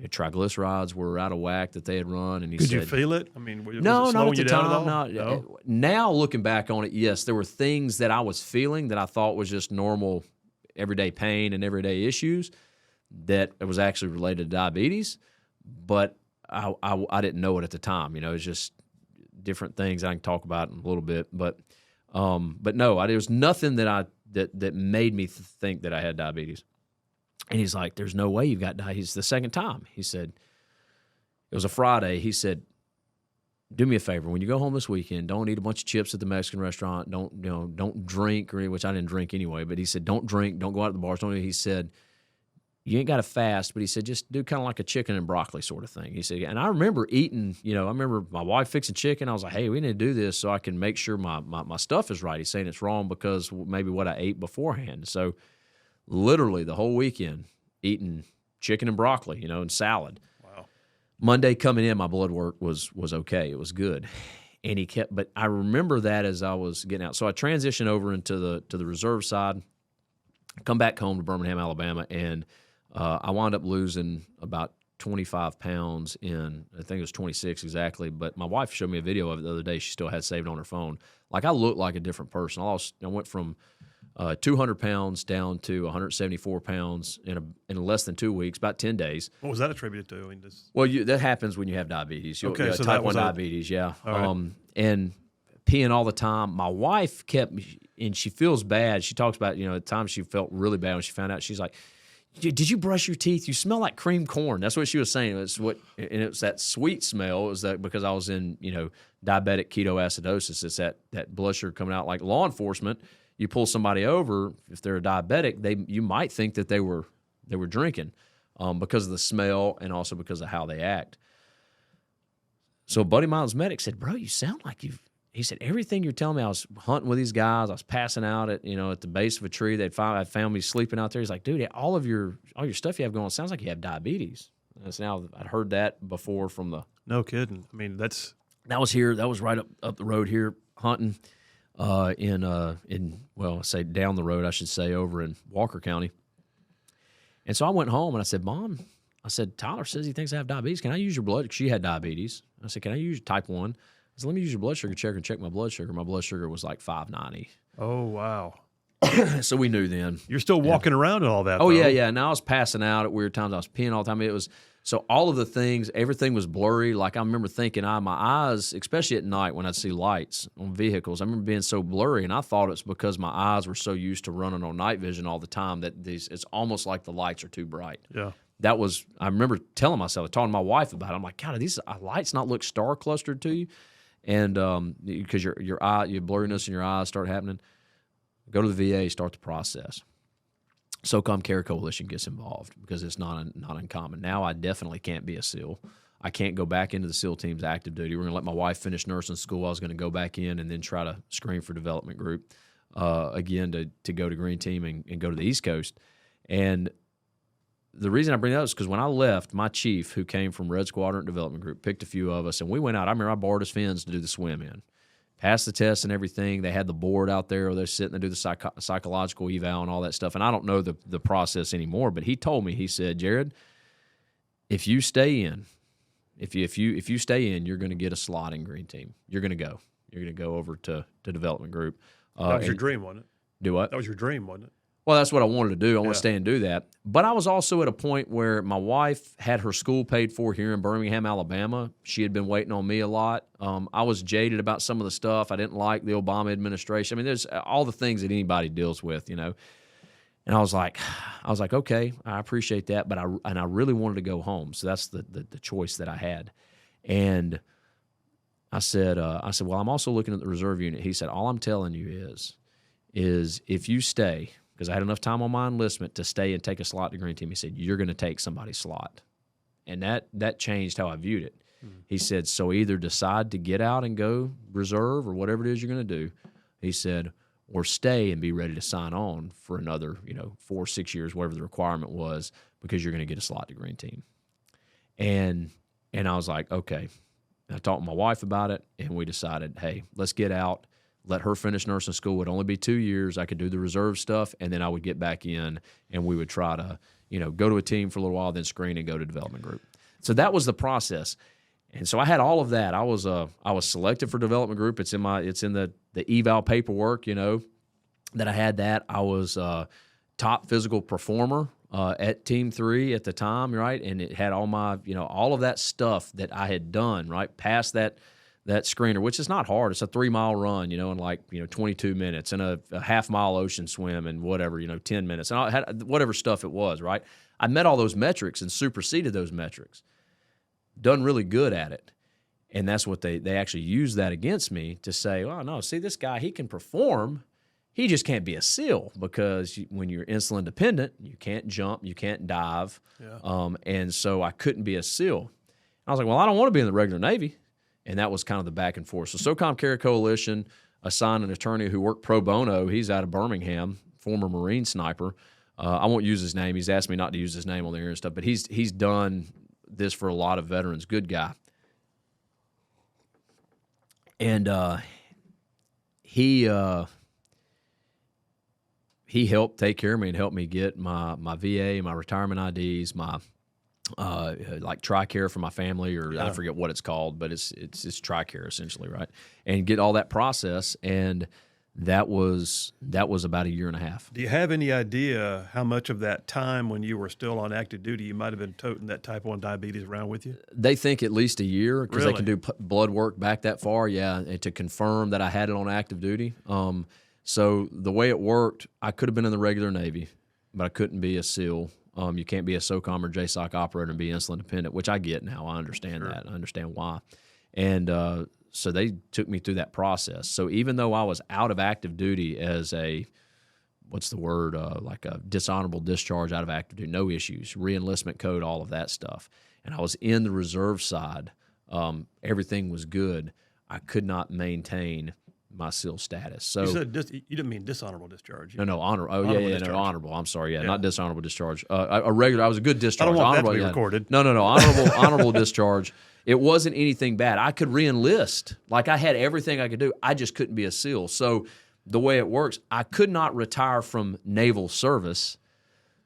triglycerides were out of whack that they had run, and he said, "Could you feel it? I mean, was it not slowing at the you down time. at all? No. Now looking back on it, yes, there were things that I was feeling that I thought was just normal, everyday pain and everyday issues. that it was actually related to diabetes, but I didn't know it at the time. You know, it's just different things I can talk about in a little bit. But no, there was nothing that made me think that I had diabetes. And he's like, "There's no way you've got diabetes." The second time, he said, it was a Friday. He said, "Do me a favor. When you go home this weekend, don't eat a bunch of chips at the Mexican restaurant. Don't drink," which I didn't drink anyway. But he said, "Don't drink. Don't go out to the bars. Don't." He said, "You ain't got to fast," but he said, "Just do kind of like a chicken and broccoli sort of thing." He said, and I remember eating. I remember my wife fixing chicken. I was like, "Hey, we need to do this so I can make sure my stuff is right." He's saying it's wrong because maybe what I ate beforehand. So literally the whole weekend eating chicken and broccoli, and salad. Wow. Monday coming in, my blood work was okay. It was good. And but I remember that as I was getting out. So I transitioned over into the reserve side, come back home to Birmingham, Alabama, and I wound up losing about 25 pounds I think it was 26 exactly, but my wife showed me a video of it the other day. She still had saved on her phone. Like, I looked like a different person. I went from 200 pounds down to 174 pounds in less than 2 weeks, about 10 days. What was that attributed to? I mean, Well, that happens when you have diabetes. Okay, so type that was 1 it. diabetes, yeah. All right. And peeing all the time. My wife and she feels bad. She talks about, at times she felt really bad when she found out. She's like, "Did you brush your teeth? You smell like cream corn." That's what she was saying. And it was that sweet smell. It was that because I was in, diabetic ketoacidosis. It's that blood sugar coming out. Like law enforcement, you pull somebody over, if they're a diabetic, you might think that they were drinking because of the smell and also because of how they act. So a buddy of mine's medic said, "Bro, you sound like he said, "Everything you're telling me," I was hunting with these guys. I was passing out at the base of a tree. I'd found me sleeping out there. He's like, "Dude, all your stuff you have going on sounds like you have diabetes." And now I'd heard that before from the. No kidding. I mean, that was right up the road here hunting say down the road, I should say, over in Walker County. And so I went home and I said, "Mom," I said, "Tyler says he thinks I have diabetes. Can I use your blood?" She had diabetes. I said, "Can I use type 1? I said, "Let me use your blood sugar checker and check my blood sugar." My blood sugar was like 590. Oh, wow. So we knew then. You're still walking around and all that, Oh, though. yeah. And I was passing out at weird times. I was peeing all the time. So all of the things, everything was blurry. Like, I remember thinking, my eyes, especially at night when I'd see lights on vehicles, I remember being so blurry, and I thought it's because my eyes were so used to running on night vision all the time that it's almost like the lights are too bright. Yeah. I remember telling myself, talking to my wife about it. I'm like, "God, do these lights not look star clustered to you?" And because your blurriness in your eyes start happening, go to the VA, start the process. SOCOM Care Coalition gets involved because it's not uncommon. Now I definitely can't be a SEAL. I can't go back into the SEAL team's active duty. We're going to let my wife finish nursing school. I was going to go back in and then try to screen for development group again to go to Green Team and go to the East Coast. And the reason I bring that up is because when I left, my chief, who came from Red Squadron Development Group, picked a few of us, and we went out. I remember I borrowed his fins to do the swim in. Passed the test and everything. They had the board out there where they're sitting and do the psychological eval and all that stuff. And I don't know the process anymore, but he told me, he said, "Jared, if you stay in, if you stay in, you're going to get a slot in Green Team. You're going to go. You're going to go over to development group." That was your dream, wasn't it? Do what? That was your dream, wasn't it? Well, that's what I wanted to do. I want to stay and do that. But I was also at a point where my wife had her school paid for here in Birmingham, Alabama. She had been waiting on me a lot. I was jaded about some of the stuff. I didn't like the Obama administration. I mean, there's all the things that anybody deals with, And I was like, okay, I appreciate that, but I really wanted to go home. So that's the choice that I had. And I said, well, I'm also looking at the reserve unit. He said, "All I'm telling you is if you stay," because I had enough time on my enlistment to stay and take a slot to Green Team. He said, "You're going to take somebody's slot." And that changed how I viewed it. He said, "So either decide to get out and go reserve or whatever it is you're going to do," he said, "or stay and be ready to sign on for another 4 or 6 years, whatever the requirement was, because you're going to get a slot to Green Team." And I was like, okay. And I talked to my wife about it, and we decided, hey, let's get out. Let her finish nursing school. It would only be 2 years. I could do the reserve stuff, and then I would get back in, and we would try to, go to a team for a little while, then screen and go to development group. So that was the process. And so I had all of that. I was selected for development group. It's in the eval paperwork, that I had that. I was top physical performer at Team 3 at the time, right? And it had all my, all of that stuff that I had done, right, past that screener, which is not hard. It's a 3-mile run, in like 22 minutes, and a half-mile ocean swim and whatever, 10 minutes, and I had whatever stuff it was, right? I met all those metrics and superseded those metrics, done really good at it. And that's what they actually use that against me to say, oh, no, see, this guy, he can perform. He just can't be a SEAL because when you're insulin dependent, you can't jump, you can't dive. Yeah. And so I couldn't be a SEAL. I was like, well, I don't want to be in the regular Navy. And that was kind of the back and forth. So SOCOM Carrier Coalition assigned an attorney who worked pro bono. He's out of Birmingham, former Marine sniper. I won't use his name. He's asked me not to use his name on the air and stuff, but he's done this for a lot of veterans. Good guy. And he helped take care of me and helped me get my VA, my retirement IDs, my like TRICARE for my family, or I forget what it's called, but it's TRICARE essentially, right? And get all that process, and that was about a year and a half. Do you have any idea how much of that time when you were still on active duty you might have been toting that type 1 diabetes around with you? They think at least a year because Really? they can do blood work back that far, yeah, and to confirm that I had it on active duty. So the way it worked, I could have been in the regular Navy, but I couldn't be a SEAL. You can't be a SOCOM or JSOC operator and be insulin dependent, which I get now. I understand that. I understand why. And so they took me through that process. So even though I was out of active duty as a, what's the word, like a dishonorable discharge out of active duty, no issues, re-enlistment code, all of that stuff, and I was in the reserve side, everything was good, I could not maintain my SEAL status. So you said you didn't mean dishonorable discharge. No, honor. Oh, honorable yeah, discharge. no, honorable. I'm sorry, not dishonorable discharge. A regular. I was a good discharge. I don't want honorable, that to be yeah. recorded. No. Honorable discharge. It wasn't anything bad. I could re-enlist. Like I had everything I could do. I just couldn't be a SEAL. So the way it works, I could not retire from naval service,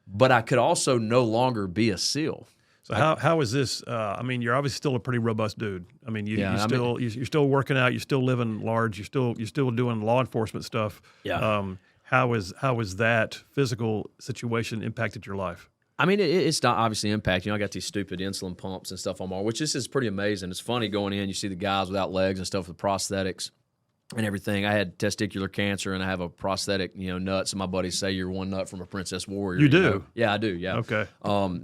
but I could also no longer be a SEAL. So how is this? I mean, you're obviously still a pretty robust dude. I mean, you're still working out. You're still living large. You're still doing law enforcement stuff. Yeah. How is that physical situation impacted your life? I mean, it's not obviously impact. I got these stupid insulin pumps and stuff on my arm, which is pretty amazing. It's funny going in. You see the guys without legs and stuff with prosthetics and everything. I had testicular cancer, and I have a prosthetic, nuts. And my buddies say you're one nut from a Princess Warrior. You do? Yeah, I do. Yeah. Okay.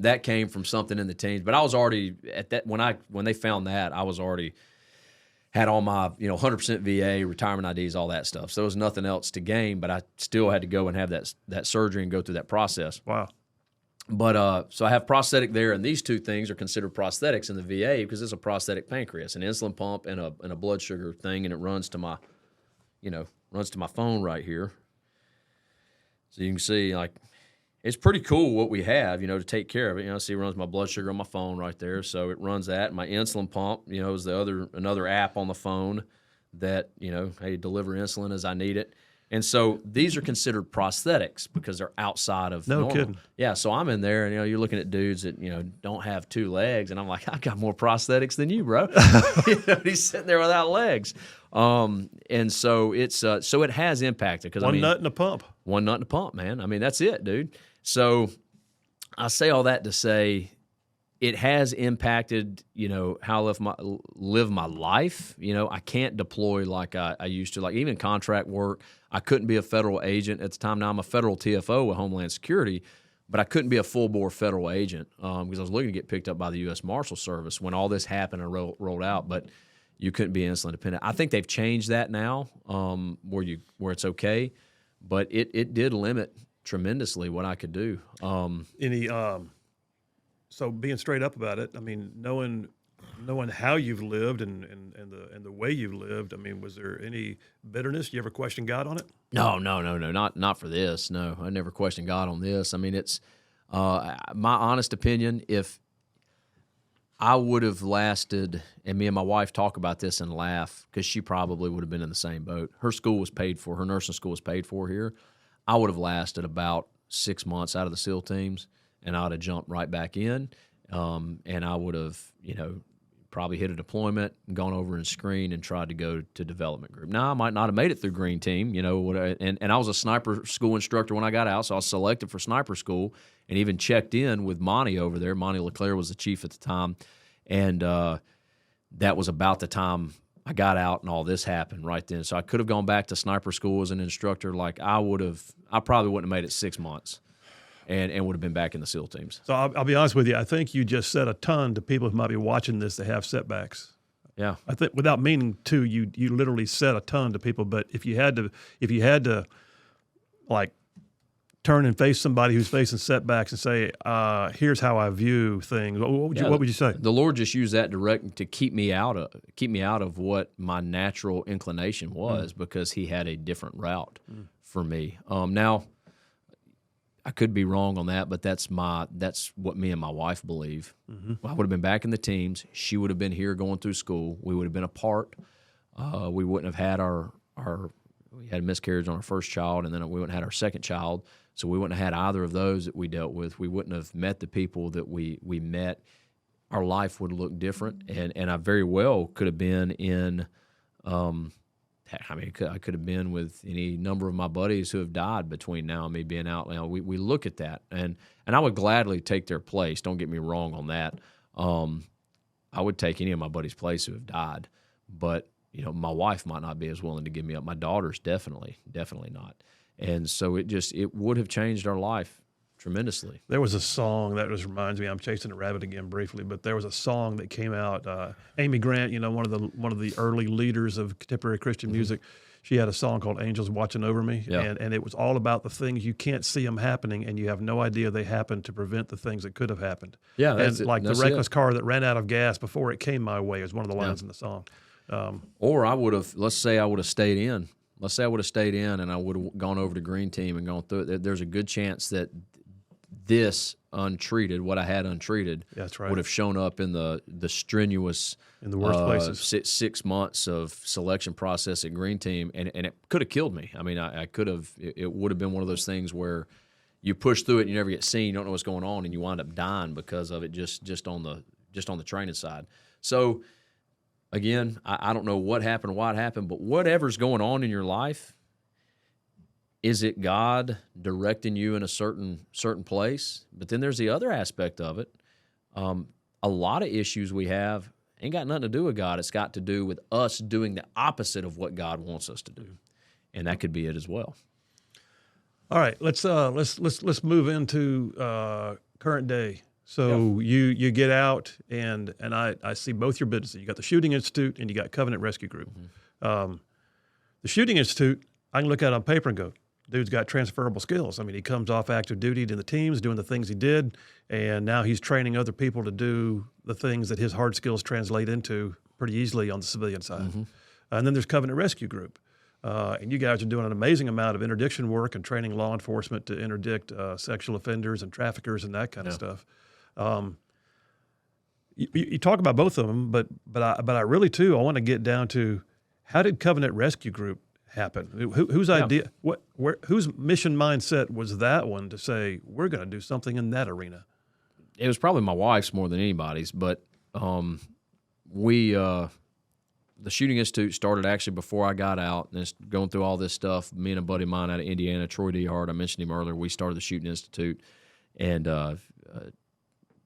That came from something in the teens, but I was already at that when they found that I was already had all my 100% VA, retirement IDs, all that stuff. So there was nothing else to gain, but I still had to go and have that surgery and go through that process. Wow. But so I have prosthetic there, and these two things are considered prosthetics in the VA because it's a prosthetic pancreas, an insulin pump, and a blood sugar thing, and it runs to my phone right here. So you can see, like, it's pretty cool what we have, to take care of it. See, it runs my blood sugar on my phone right there, so it runs that. My insulin pump, is another app on the phone that hey, deliver insulin as I need it. And so these are considered prosthetics because they're outside of normal. Kidding. Yeah, so I'm in there, and you're looking at dudes that don't have 2 legs, and I'm like, I got more prosthetics than you, bro. He's sitting there without legs, and so it's so it has impacted because One nut in a pump. One nut in a pump, man. I mean, that's it, dude. So I say all that to say it has impacted, how I live my life. I can't deploy like I used to. Like even contract work, I couldn't be a federal agent at the time. Now I'm a federal TFO with Homeland Security, but I couldn't be a full-bore federal agent because I was looking to get picked up by the U.S. Marshal Service when all this happened and rolled out. But you couldn't be insulin dependent. I think they've changed that now, where it's okay, but it did limit tremendously what I could do. So being straight up about it, I mean, knowing how you've lived and the way you've lived, I mean, was there any bitterness? You ever question God on it? No, not for this. No, I never questioned God on this. I mean, it's my honest opinion. If I would have lasted, and me and my wife talk about this and laugh because she probably would have been in the same boat. Her school was paid for. Her nursing school was paid for here. I would have lasted about 6 months out of the SEAL teams, and I would have jumped right back in, and I would have, probably hit a deployment, gone over and screened, and tried to go to development group. Now, I might not have made it through Green Team, and I was a sniper school instructor when I got out, so I was selected for sniper school and even checked in with Monty over there. Monty LeClaire was the chief at the time, and that was about the time I got out and all this happened right then. So I could have gone back to sniper school as an instructor. Like I probably wouldn't have made it 6 months. And would have been back in the SEAL teams. So I'll be honest with you. I think you just said a ton to people who might be watching this that have setbacks. Yeah, I think without meaning to, you literally said a ton to people. But if you had to, like, turn and face somebody who's facing setbacks and say, "Here's how I view things," what would you say? The Lord just used that direct to keep me out of what my natural inclination was, because He had a different route for me. Now, I could be wrong on that, but that's what me and my wife believe. I would have been back in the teams. She would have been here going through school. We would have been apart. We wouldn't have had we had a miscarriage on our first child, and then we wouldn't have had our second child. So we wouldn't have had either of those that we dealt with. We wouldn't have met the people that we met. Our life would look different, and I very well could have been in. I could have been with any number of my buddies who have died between now and me being out. We look at that, and I would gladly take their place. Don't get me wrong on that. I would take any of my buddies' place who have died, but my wife might not be as willing to give me up. My daughter's definitely not. And so it would have changed our life tremendously. There was a song that reminds me. I'm chasing a rabbit again briefly, but there was a song that came out. Amy Grant, one of the early leaders of contemporary Christian music, she had a song called "Angels Watching Over Me," and it was all about the things you can't see them happening, and you have no idea they happened to prevent the things that could have happened. Yeah, and like the reckless car that ran out of gas before it came my way is one of the lines in the song. Or I would have. Let's say I would have stayed in. Let's say I would have stayed in, and I would have gone over to Green Team and gone through it. There's a good chance that this untreated, what I had untreated, that's right, would have shown up in the strenuous, in the worst places. 6 months of selection process at Green Team, and it could have killed me. I mean, I could have. It would have been one of those things where you push through it, and you never get seen, you don't know what's going on, and you wind up dying because of it. Just on the training side. So again, I don't know what happened, why it happened, but whatever's going on in your life. Is it God directing you in a certain place? But then there's the other aspect of it. A lot of issues we have ain't got nothing to do with God. It's got to do with us doing the opposite of what God wants us to do, and that could be it as well. All right, let's move into current day. So you get out, and I see both your businesses. You got the Shooting Institute, and you got Covenant Rescue Group. The Shooting Institute, I can look at it on paper and go, dude's got transferable skills. I mean, he comes off active duty to the teams, doing the things he did, and now he's training other people to do the things that his hard skills translate into pretty easily on the civilian side. And then there's Covenant Rescue Group. And you guys are doing an amazing amount of interdiction work and training law enforcement to interdict sexual offenders and traffickers and that kind of stuff. You talk about both of them, but I really, too, I want to get down to how did Covenant Rescue Group happen? Whose idea? Whose mission mindset was that one to say we're going to do something in that arena? It was probably my wife's more than anybody's, but the Shooting Institute started actually before I got out, and it's going through all this stuff. Me and a buddy of mine out of Indiana, Troy D. Hart, I mentioned him earlier. We started the Shooting Institute, and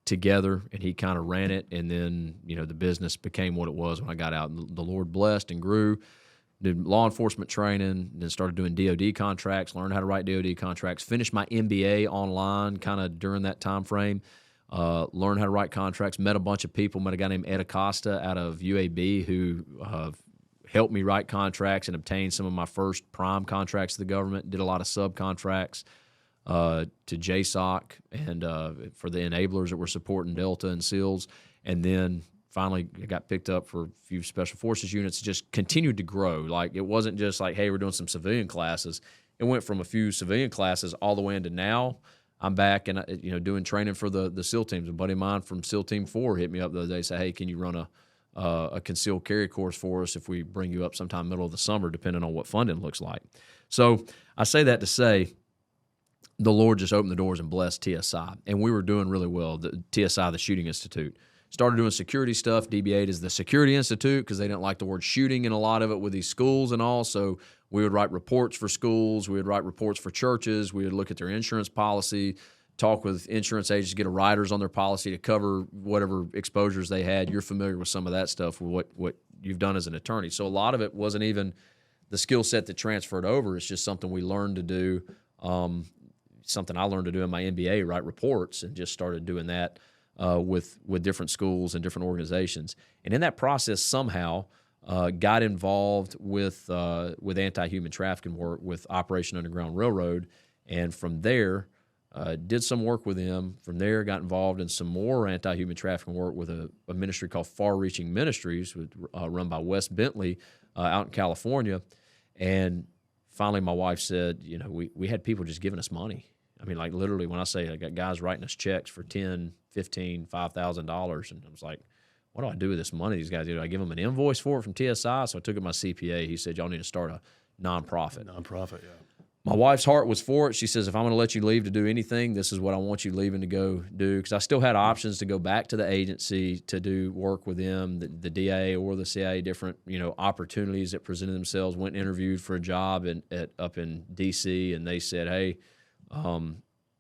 together, and he kind of ran it, and then the business became what it was when I got out. And the Lord blessed and grew. Did law enforcement training, then started doing DOD contracts, learned how to write DOD contracts, finished my MBA online kind of during that time frame, learned how to write contracts, met a bunch of people, met a guy named Ed Acosta out of UAB who helped me write contracts and obtain some of my first prime contracts to the government, did a lot of subcontracts to JSOC and for the enablers that were supporting Delta and SEALs, and then finally got picked up for a few special forces units. Just continued to grow. Like, it wasn't just like, hey, we're doing some civilian classes. It went from a few civilian classes all the way into now I'm back and doing training for the SEAL teams. A buddy of mine from SEAL Team 4 hit me up the other day and said, hey, can you run a concealed carry course for us if we bring you up sometime middle of the summer, depending on what funding looks like. So I say that to say the Lord just opened the doors and blessed TSI, and we were doing really well. The TSI, the Shooting Institute. started doing security stuff. DB8 is the Security Institute because they didn't like the word shooting in a lot of it with these schools and all. So we would write reports for schools. We would write reports for churches. We would look at their insurance policy, talk with insurance agents, get a riders on their policy to cover whatever exposures they had. You're familiar with some of that stuff with what you've done as an attorney. So a lot of it wasn't even the skill set that transferred over. It's just something we learned to do, something I learned to do in my MBA, write reports, and just started doing that with different schools and different organizations. And in that process, somehow got involved with anti-human trafficking work with Operation Underground Railroad, and from there did some work with them. From there, got involved in some more anti-human trafficking work with a ministry called Far Reaching Ministries, run by Wes Bentley out in California. And finally, my wife said, we had people just giving us money. I mean, like literally, when I say I got guys writing us checks for $10,000, $15,000, $5,000, and I was like, what do I do with this money these guys do? I give them an invoice for it from TSI? So I took it to my CPA. He said, y'all need to start a nonprofit. Nonprofit, yeah. My wife's heart was for it. She says, if I'm going to let you leave to do anything, this is what I want you leaving to go do. Because I still had options to go back to the agency to do work with them, the DIA or the CIA, different opportunities that presented themselves. Went and interviewed for a job up in D.C., and they said, hey,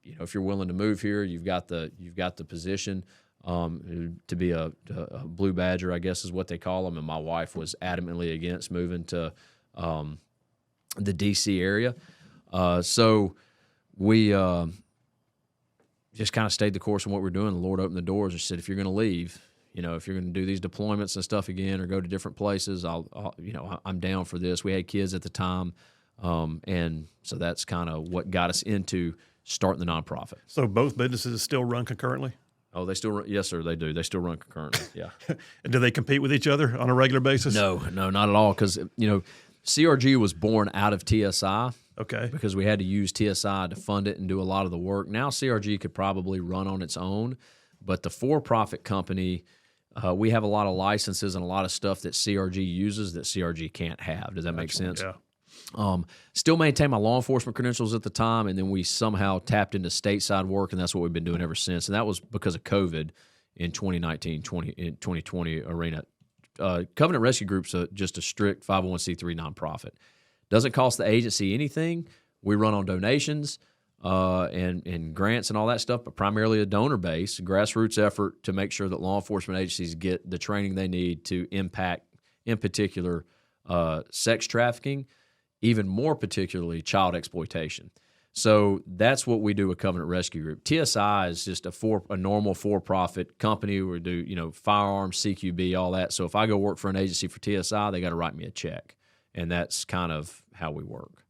if you're willing to move here, you've got the position to be a blue badger, I guess is what they call them. And my wife was adamantly against moving to the D.C. area. So we just kind of stayed the course on what we're doing. The Lord opened the doors and said, if you're going to leave, if you're going to do these deployments and stuff again or go to different places, I'm down for this. We had kids at the time, and so that's kind of what got us into starting the nonprofit. So both businesses still run concurrently? Oh, they still run? Yes, sir, they do. They still run concurrently, yeah. And do they compete with each other on a regular basis? No, not at all, because, CRG was born out of TSI. Okay. Because we had to use TSI to fund it and do a lot of the work. Now CRG could probably run on its own, but the for-profit company, we have a lot of licenses and a lot of stuff that CRG uses that CRG can't have. Does that make sense? Yeah. Still maintain my law enforcement credentials at the time, and then we somehow tapped into stateside work, and that's what we've been doing ever since. And that was because of COVID in 2020 arena. Covenant Rescue Group's just a strict 501c3 nonprofit. Doesn't cost the agency anything. We run on donations and grants and all that stuff, but primarily a donor base, grassroots effort to make sure that law enforcement agencies get the training they need to impact, in particular, sex trafficking, even more particularly child exploitation. So that's what we do with Covenant Rescue Group. TSI is just a normal for-profit company. We do firearms, CQB, all that. So if I go work for an agency for TSI, they got to write me a check. And that's kind of how we work.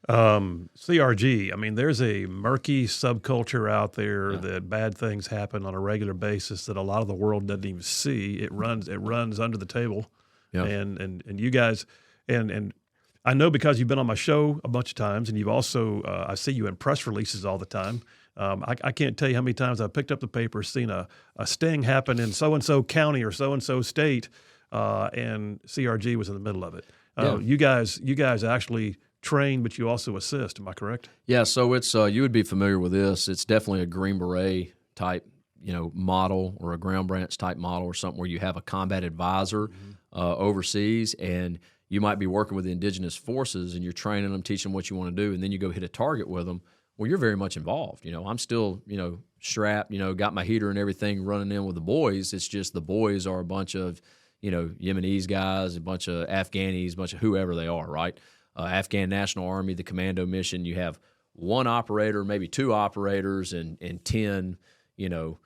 CRG, I mean, there's a murky subculture out there that bad things happen on a regular basis that a lot of the world doesn't even see. It runs under the table. Yeah. And you guys, and I know because you've been on my show a bunch of times, and you've also, I see you in press releases all the time. I can't tell you how many times I've picked up the paper, seen a sting happen in so-and-so county or so-and-so state, and CRG was in the middle of it. You guys actually train, but you also assist. Am I correct? Yeah. So it's you would be familiar with this. It's definitely a Green Beret type, model, or a Ground Branch type model, or something where you have a combat advisor overseas, and you might be working with the indigenous forces, and you're training them, teaching them what you want to do, and then you go hit a target with them. Well, you're very much involved. I'm still, strapped. Got my heater and everything running in with the boys. It's just the boys are a bunch of Yemenis guys, a bunch of Afghanis, a bunch of whoever they are, right? Afghan National Army, the commando mission, you have one operator, maybe two operators, and 10, good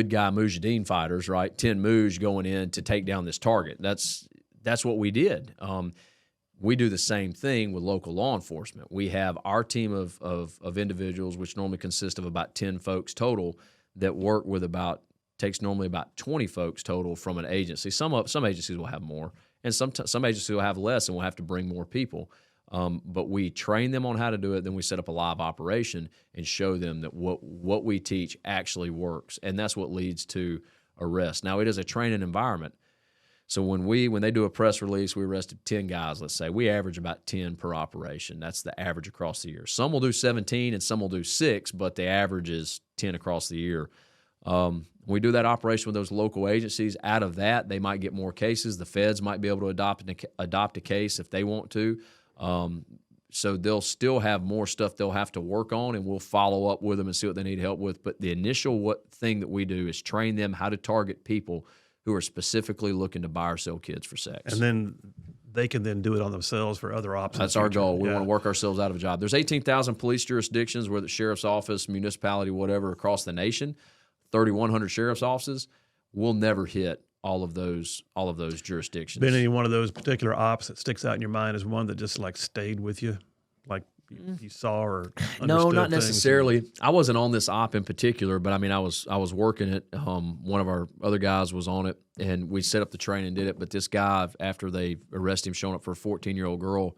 guy Mujahideen fighters, right? 10 Muj going in to take down this target. That's what we did. We do the same thing with local law enforcement. We have our team of individuals, which normally consist of about 10 folks total, that work with takes normally about 20 folks total from an agency. Some agencies will have more, and some agencies will have less, and we'll have to bring more people. But we train them on how to do it. Then we set up a live operation and show them that what we teach actually works, and that's what leads to arrest. Now, it is a training environment. So when they do a press release, we arrested 10 guys, let's say. We average about 10 per operation. That's the average across the year. Some will do 17 and some will do 6, but the average is 10 across the year. We do that operation with those local agencies. Out of that, they might get more cases. The feds might be able to adopt a case if they want to. So they'll still have more stuff they'll have to work on, and we'll follow up with them and see what they need help with. But the initial thing that we do is train them how to target people who are specifically looking to buy or sell kids for sex. And then they can then do it on themselves for other options. That's our goal. We want to work ourselves out of a job. There's 18,000 police jurisdictions, whether it's sheriff's office, municipality, whatever, across the nation. 3,100 sheriff's offices. We'll never hit all of those jurisdictions. Been any one of those particular ops that sticks out in your mind as one that just like stayed with you, like you saw or understood? No, not things? necessarily. I wasn't on this op in particular, but I mean, I was working it. One of our other guys was on it, and we set up the training and did it. But this guy, after they arrested him, showing up for a 14-year-old girl,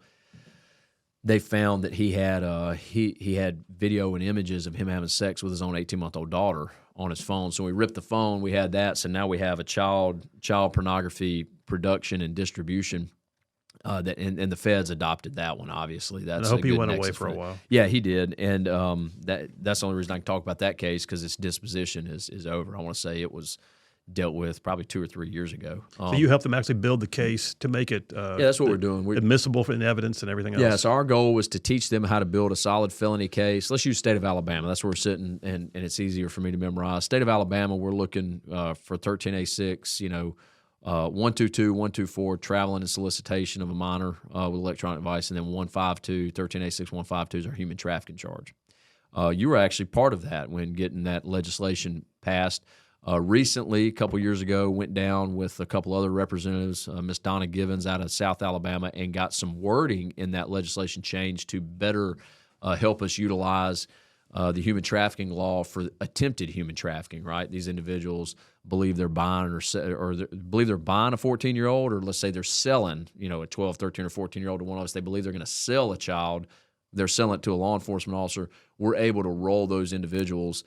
they found that he had he had video and images of him having sex with his own 18-month-old daughter on his phone. So we ripped the phone. We had that. So now we have a child pornography production and distribution. And the feds adopted that one. Obviously, that's. And I hope he went away for a while. Yeah, he did, and that's the only reason I can talk about that case, because its disposition is over. I want to say it was dealt with probably 2 or 3 years ago. So you helped them actually build the case to make it that's what we're doing. Admissible in evidence and everything else. Yeah, so our goal was to teach them how to build a solid felony case. Let's use state of Alabama. That's where we're sitting, and it's easier for me to memorize. State of Alabama, we're looking for 13A6, 122, 124, traveling and solicitation of a minor with electronic device, and then 152, 13A6, 152 is our human trafficking charge. You were actually part of that when getting that legislation passed. Recently, a couple years ago, went down with a couple other representatives, Miss Donna Givens out of South Alabama, and got some wording in that legislation changed to better help us utilize the human trafficking law for attempted human trafficking. Right, these individuals believe they're buying believe they're buying a 14-year-old, or let's say they're selling, a 12, 13, or 14-year-old to one of us. They believe they're going to sell a child. They're selling it to a law enforcement officer. We're able to roll those individuals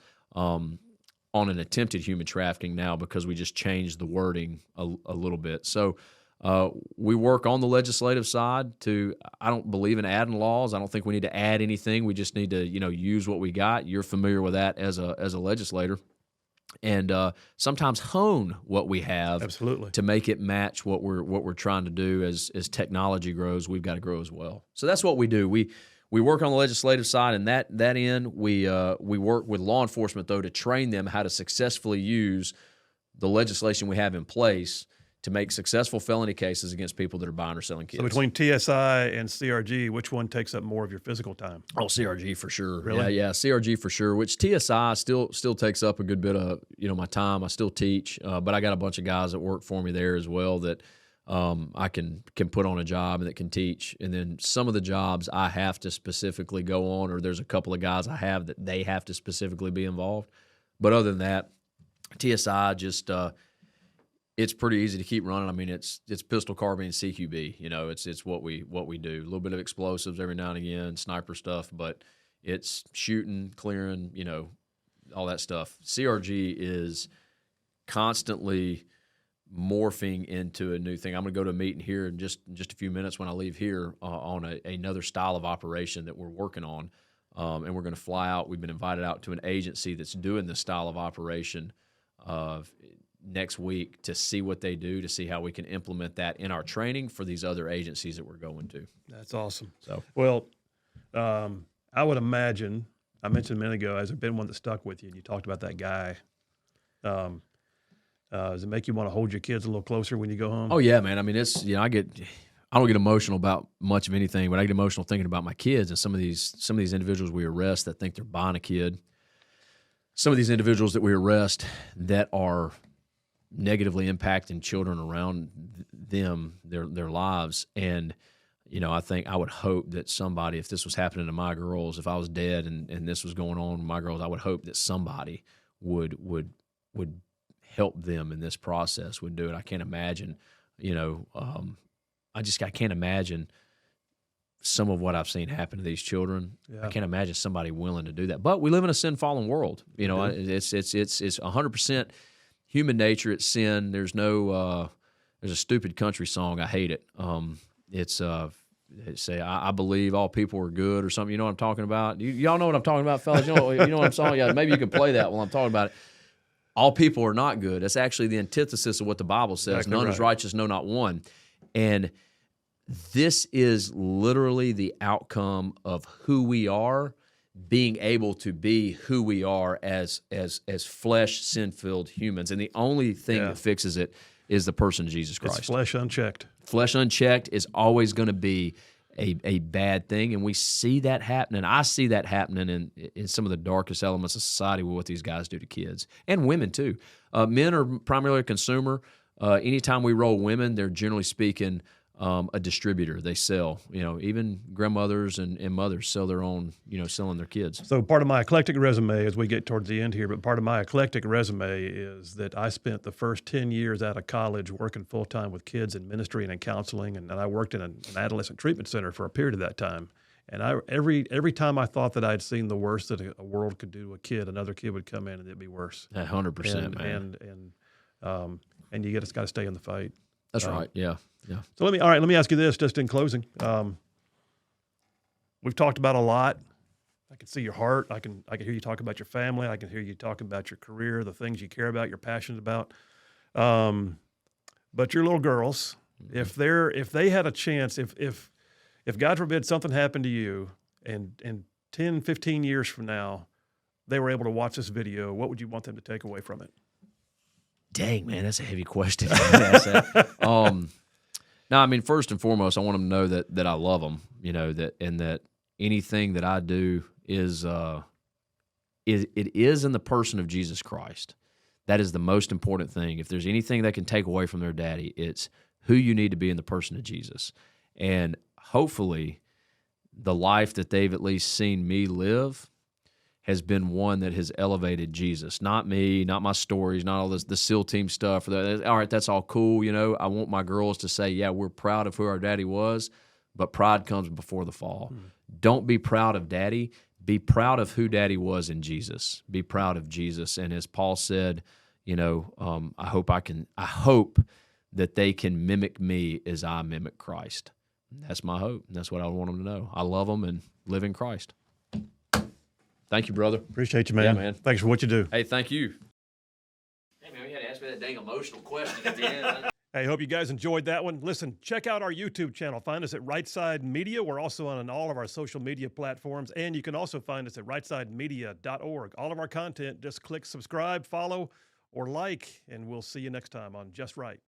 on an attempted human trafficking now, because we just changed the wording a little bit. So we work on the legislative side I don't believe in adding laws. I don't think we need to add anything. We just need to, use what we got. You're familiar with that as a legislator. And sometimes hone what we have. Absolutely. To make it match what we're trying to do. As technology grows, we've got to grow as well. So that's what we do. We work on the legislative side, and that end, we work with law enforcement, though, to train them how to successfully use the legislation we have in place to make successful felony cases against people that are buying or selling kids. So between TSI and CRG, which one takes up more of your physical time? Oh, CRG for sure. Really? Yeah, CRG for sure, which TSI still takes up a good bit of my time. I still teach, but I got a bunch of guys that work for me there as well that I can put on a job and that can teach. And then some of the jobs I have to specifically go on, or there's a couple of guys I have that they have to specifically be involved. But other than that, TSI just it's pretty easy to keep running. I mean, it's pistol, carbine, CQB. It's what we do. A little bit of explosives every now and again, sniper stuff, but it's shooting, clearing, all that stuff. CRG is constantly morphing into a new thing. I'm going to go to a meeting here in just a few minutes when I leave here on another style of operation that we're working on, and we're going to fly out. We've been invited out to an agency that's doing this style of operation next week to see what they do, to see how we can implement that in our training for these other agencies that we're going to. That's awesome. So, well, I would imagine, I mentioned a minute ago, has there been one that stuck with you? And you talked about that guy. Does it make you want to hold your kids a little closer when you go home? Oh yeah, man. I mean, it's I don't get emotional about much of anything, but I get emotional thinking about my kids and some of these individuals we arrest that think they're buying a kid. Some of these individuals that we arrest that are negatively impacting children around them, their lives. And, I would hope that somebody, if this was happening to my girls, if I was dead and this was going on with my girls, I would hope that somebody would help them in this process, would do it. I can't imagine, I can't imagine some of what I've seen happen to these children. Yeah. I can't imagine somebody willing to do that. But we live in a sin-fallen world. It's 100% human nature. It's sin. There's no there's a stupid country song. I hate it. It's say I believe all people are good or something. You know what I'm talking about? Y'all know what I'm talking about, fellas. You know what I'm saying? Yeah, maybe you can play that while I'm talking about it. all people are not good. That's actually the antithesis of what the Bible says. Exactly None is right. righteous, no, not one. And this is literally the outcome of who we are, being able to be who we are as flesh, sin-filled humans. And the only thing that fixes it is the person of Jesus Christ. It's flesh unchecked. Flesh unchecked is always going to be a bad thing, and we see that happening. I see that happening in some of the darkest elements of society with what these guys do to kids and women too. Men are primarily a consumer. Anytime we roll women, they're generally speaking a distributor. They sell. Even grandmothers and mothers sell their own. Selling their kids. So part of my eclectic resume, as we get towards the end here, but part of my eclectic resume is that I spent the first 10 years out of college working full-time with kids in ministry and in counseling, and I worked in an adolescent treatment center for a period of that time. And every time I thought that I'd seen the worst that a world could do to a kid, another kid would come in and it'd be worse. 100%, man. And you got to stay in the fight. That's right. Yeah. So let me ask you this, just in closing. We've talked about a lot. I can see your heart. I can hear you talk about your family. I can hear you talking about your career, the things you care about, you're passionate about. But your little girls, if they had a chance, if God forbid something happened to you, and 10, 15 years from now, they were able to watch this video, what would you want them to take away from it? Dang, man, that's a heavy question. No, I mean, first and foremost, I want them to know that I love them, that anything that I do is it is in the person of Jesus Christ. That is the most important thing. If there's anything they can take away from their daddy, it's who you need to be in the person of Jesus. And hopefully the life that they've at least seen me live has been one that has elevated Jesus. Not me, not my stories, not all this the SEAL team stuff. All right, that's all cool. I want my girls to say, yeah, we're proud of who our daddy was, but pride comes before the fall. Don't be proud of daddy. Be proud of who daddy was in Jesus. Be proud of Jesus. And as Paul said, I hope that they can mimic me as I mimic Christ. That's my hope. That's what I want them to know. I love them and live in Christ. Thank you, brother. Appreciate you, man. Yeah, man. Thanks for what you do. Hey, thank you. Hey, man, you had to ask me that dang emotional question at the end. Hey, hope you guys enjoyed that one. Listen, check out our YouTube channel. Find us at Right Side Media. We're also on all of our social media platforms, and you can also find us at rightsidemedia.org. All of our content, just click subscribe, follow, or like, and we'll see you next time on Just Right.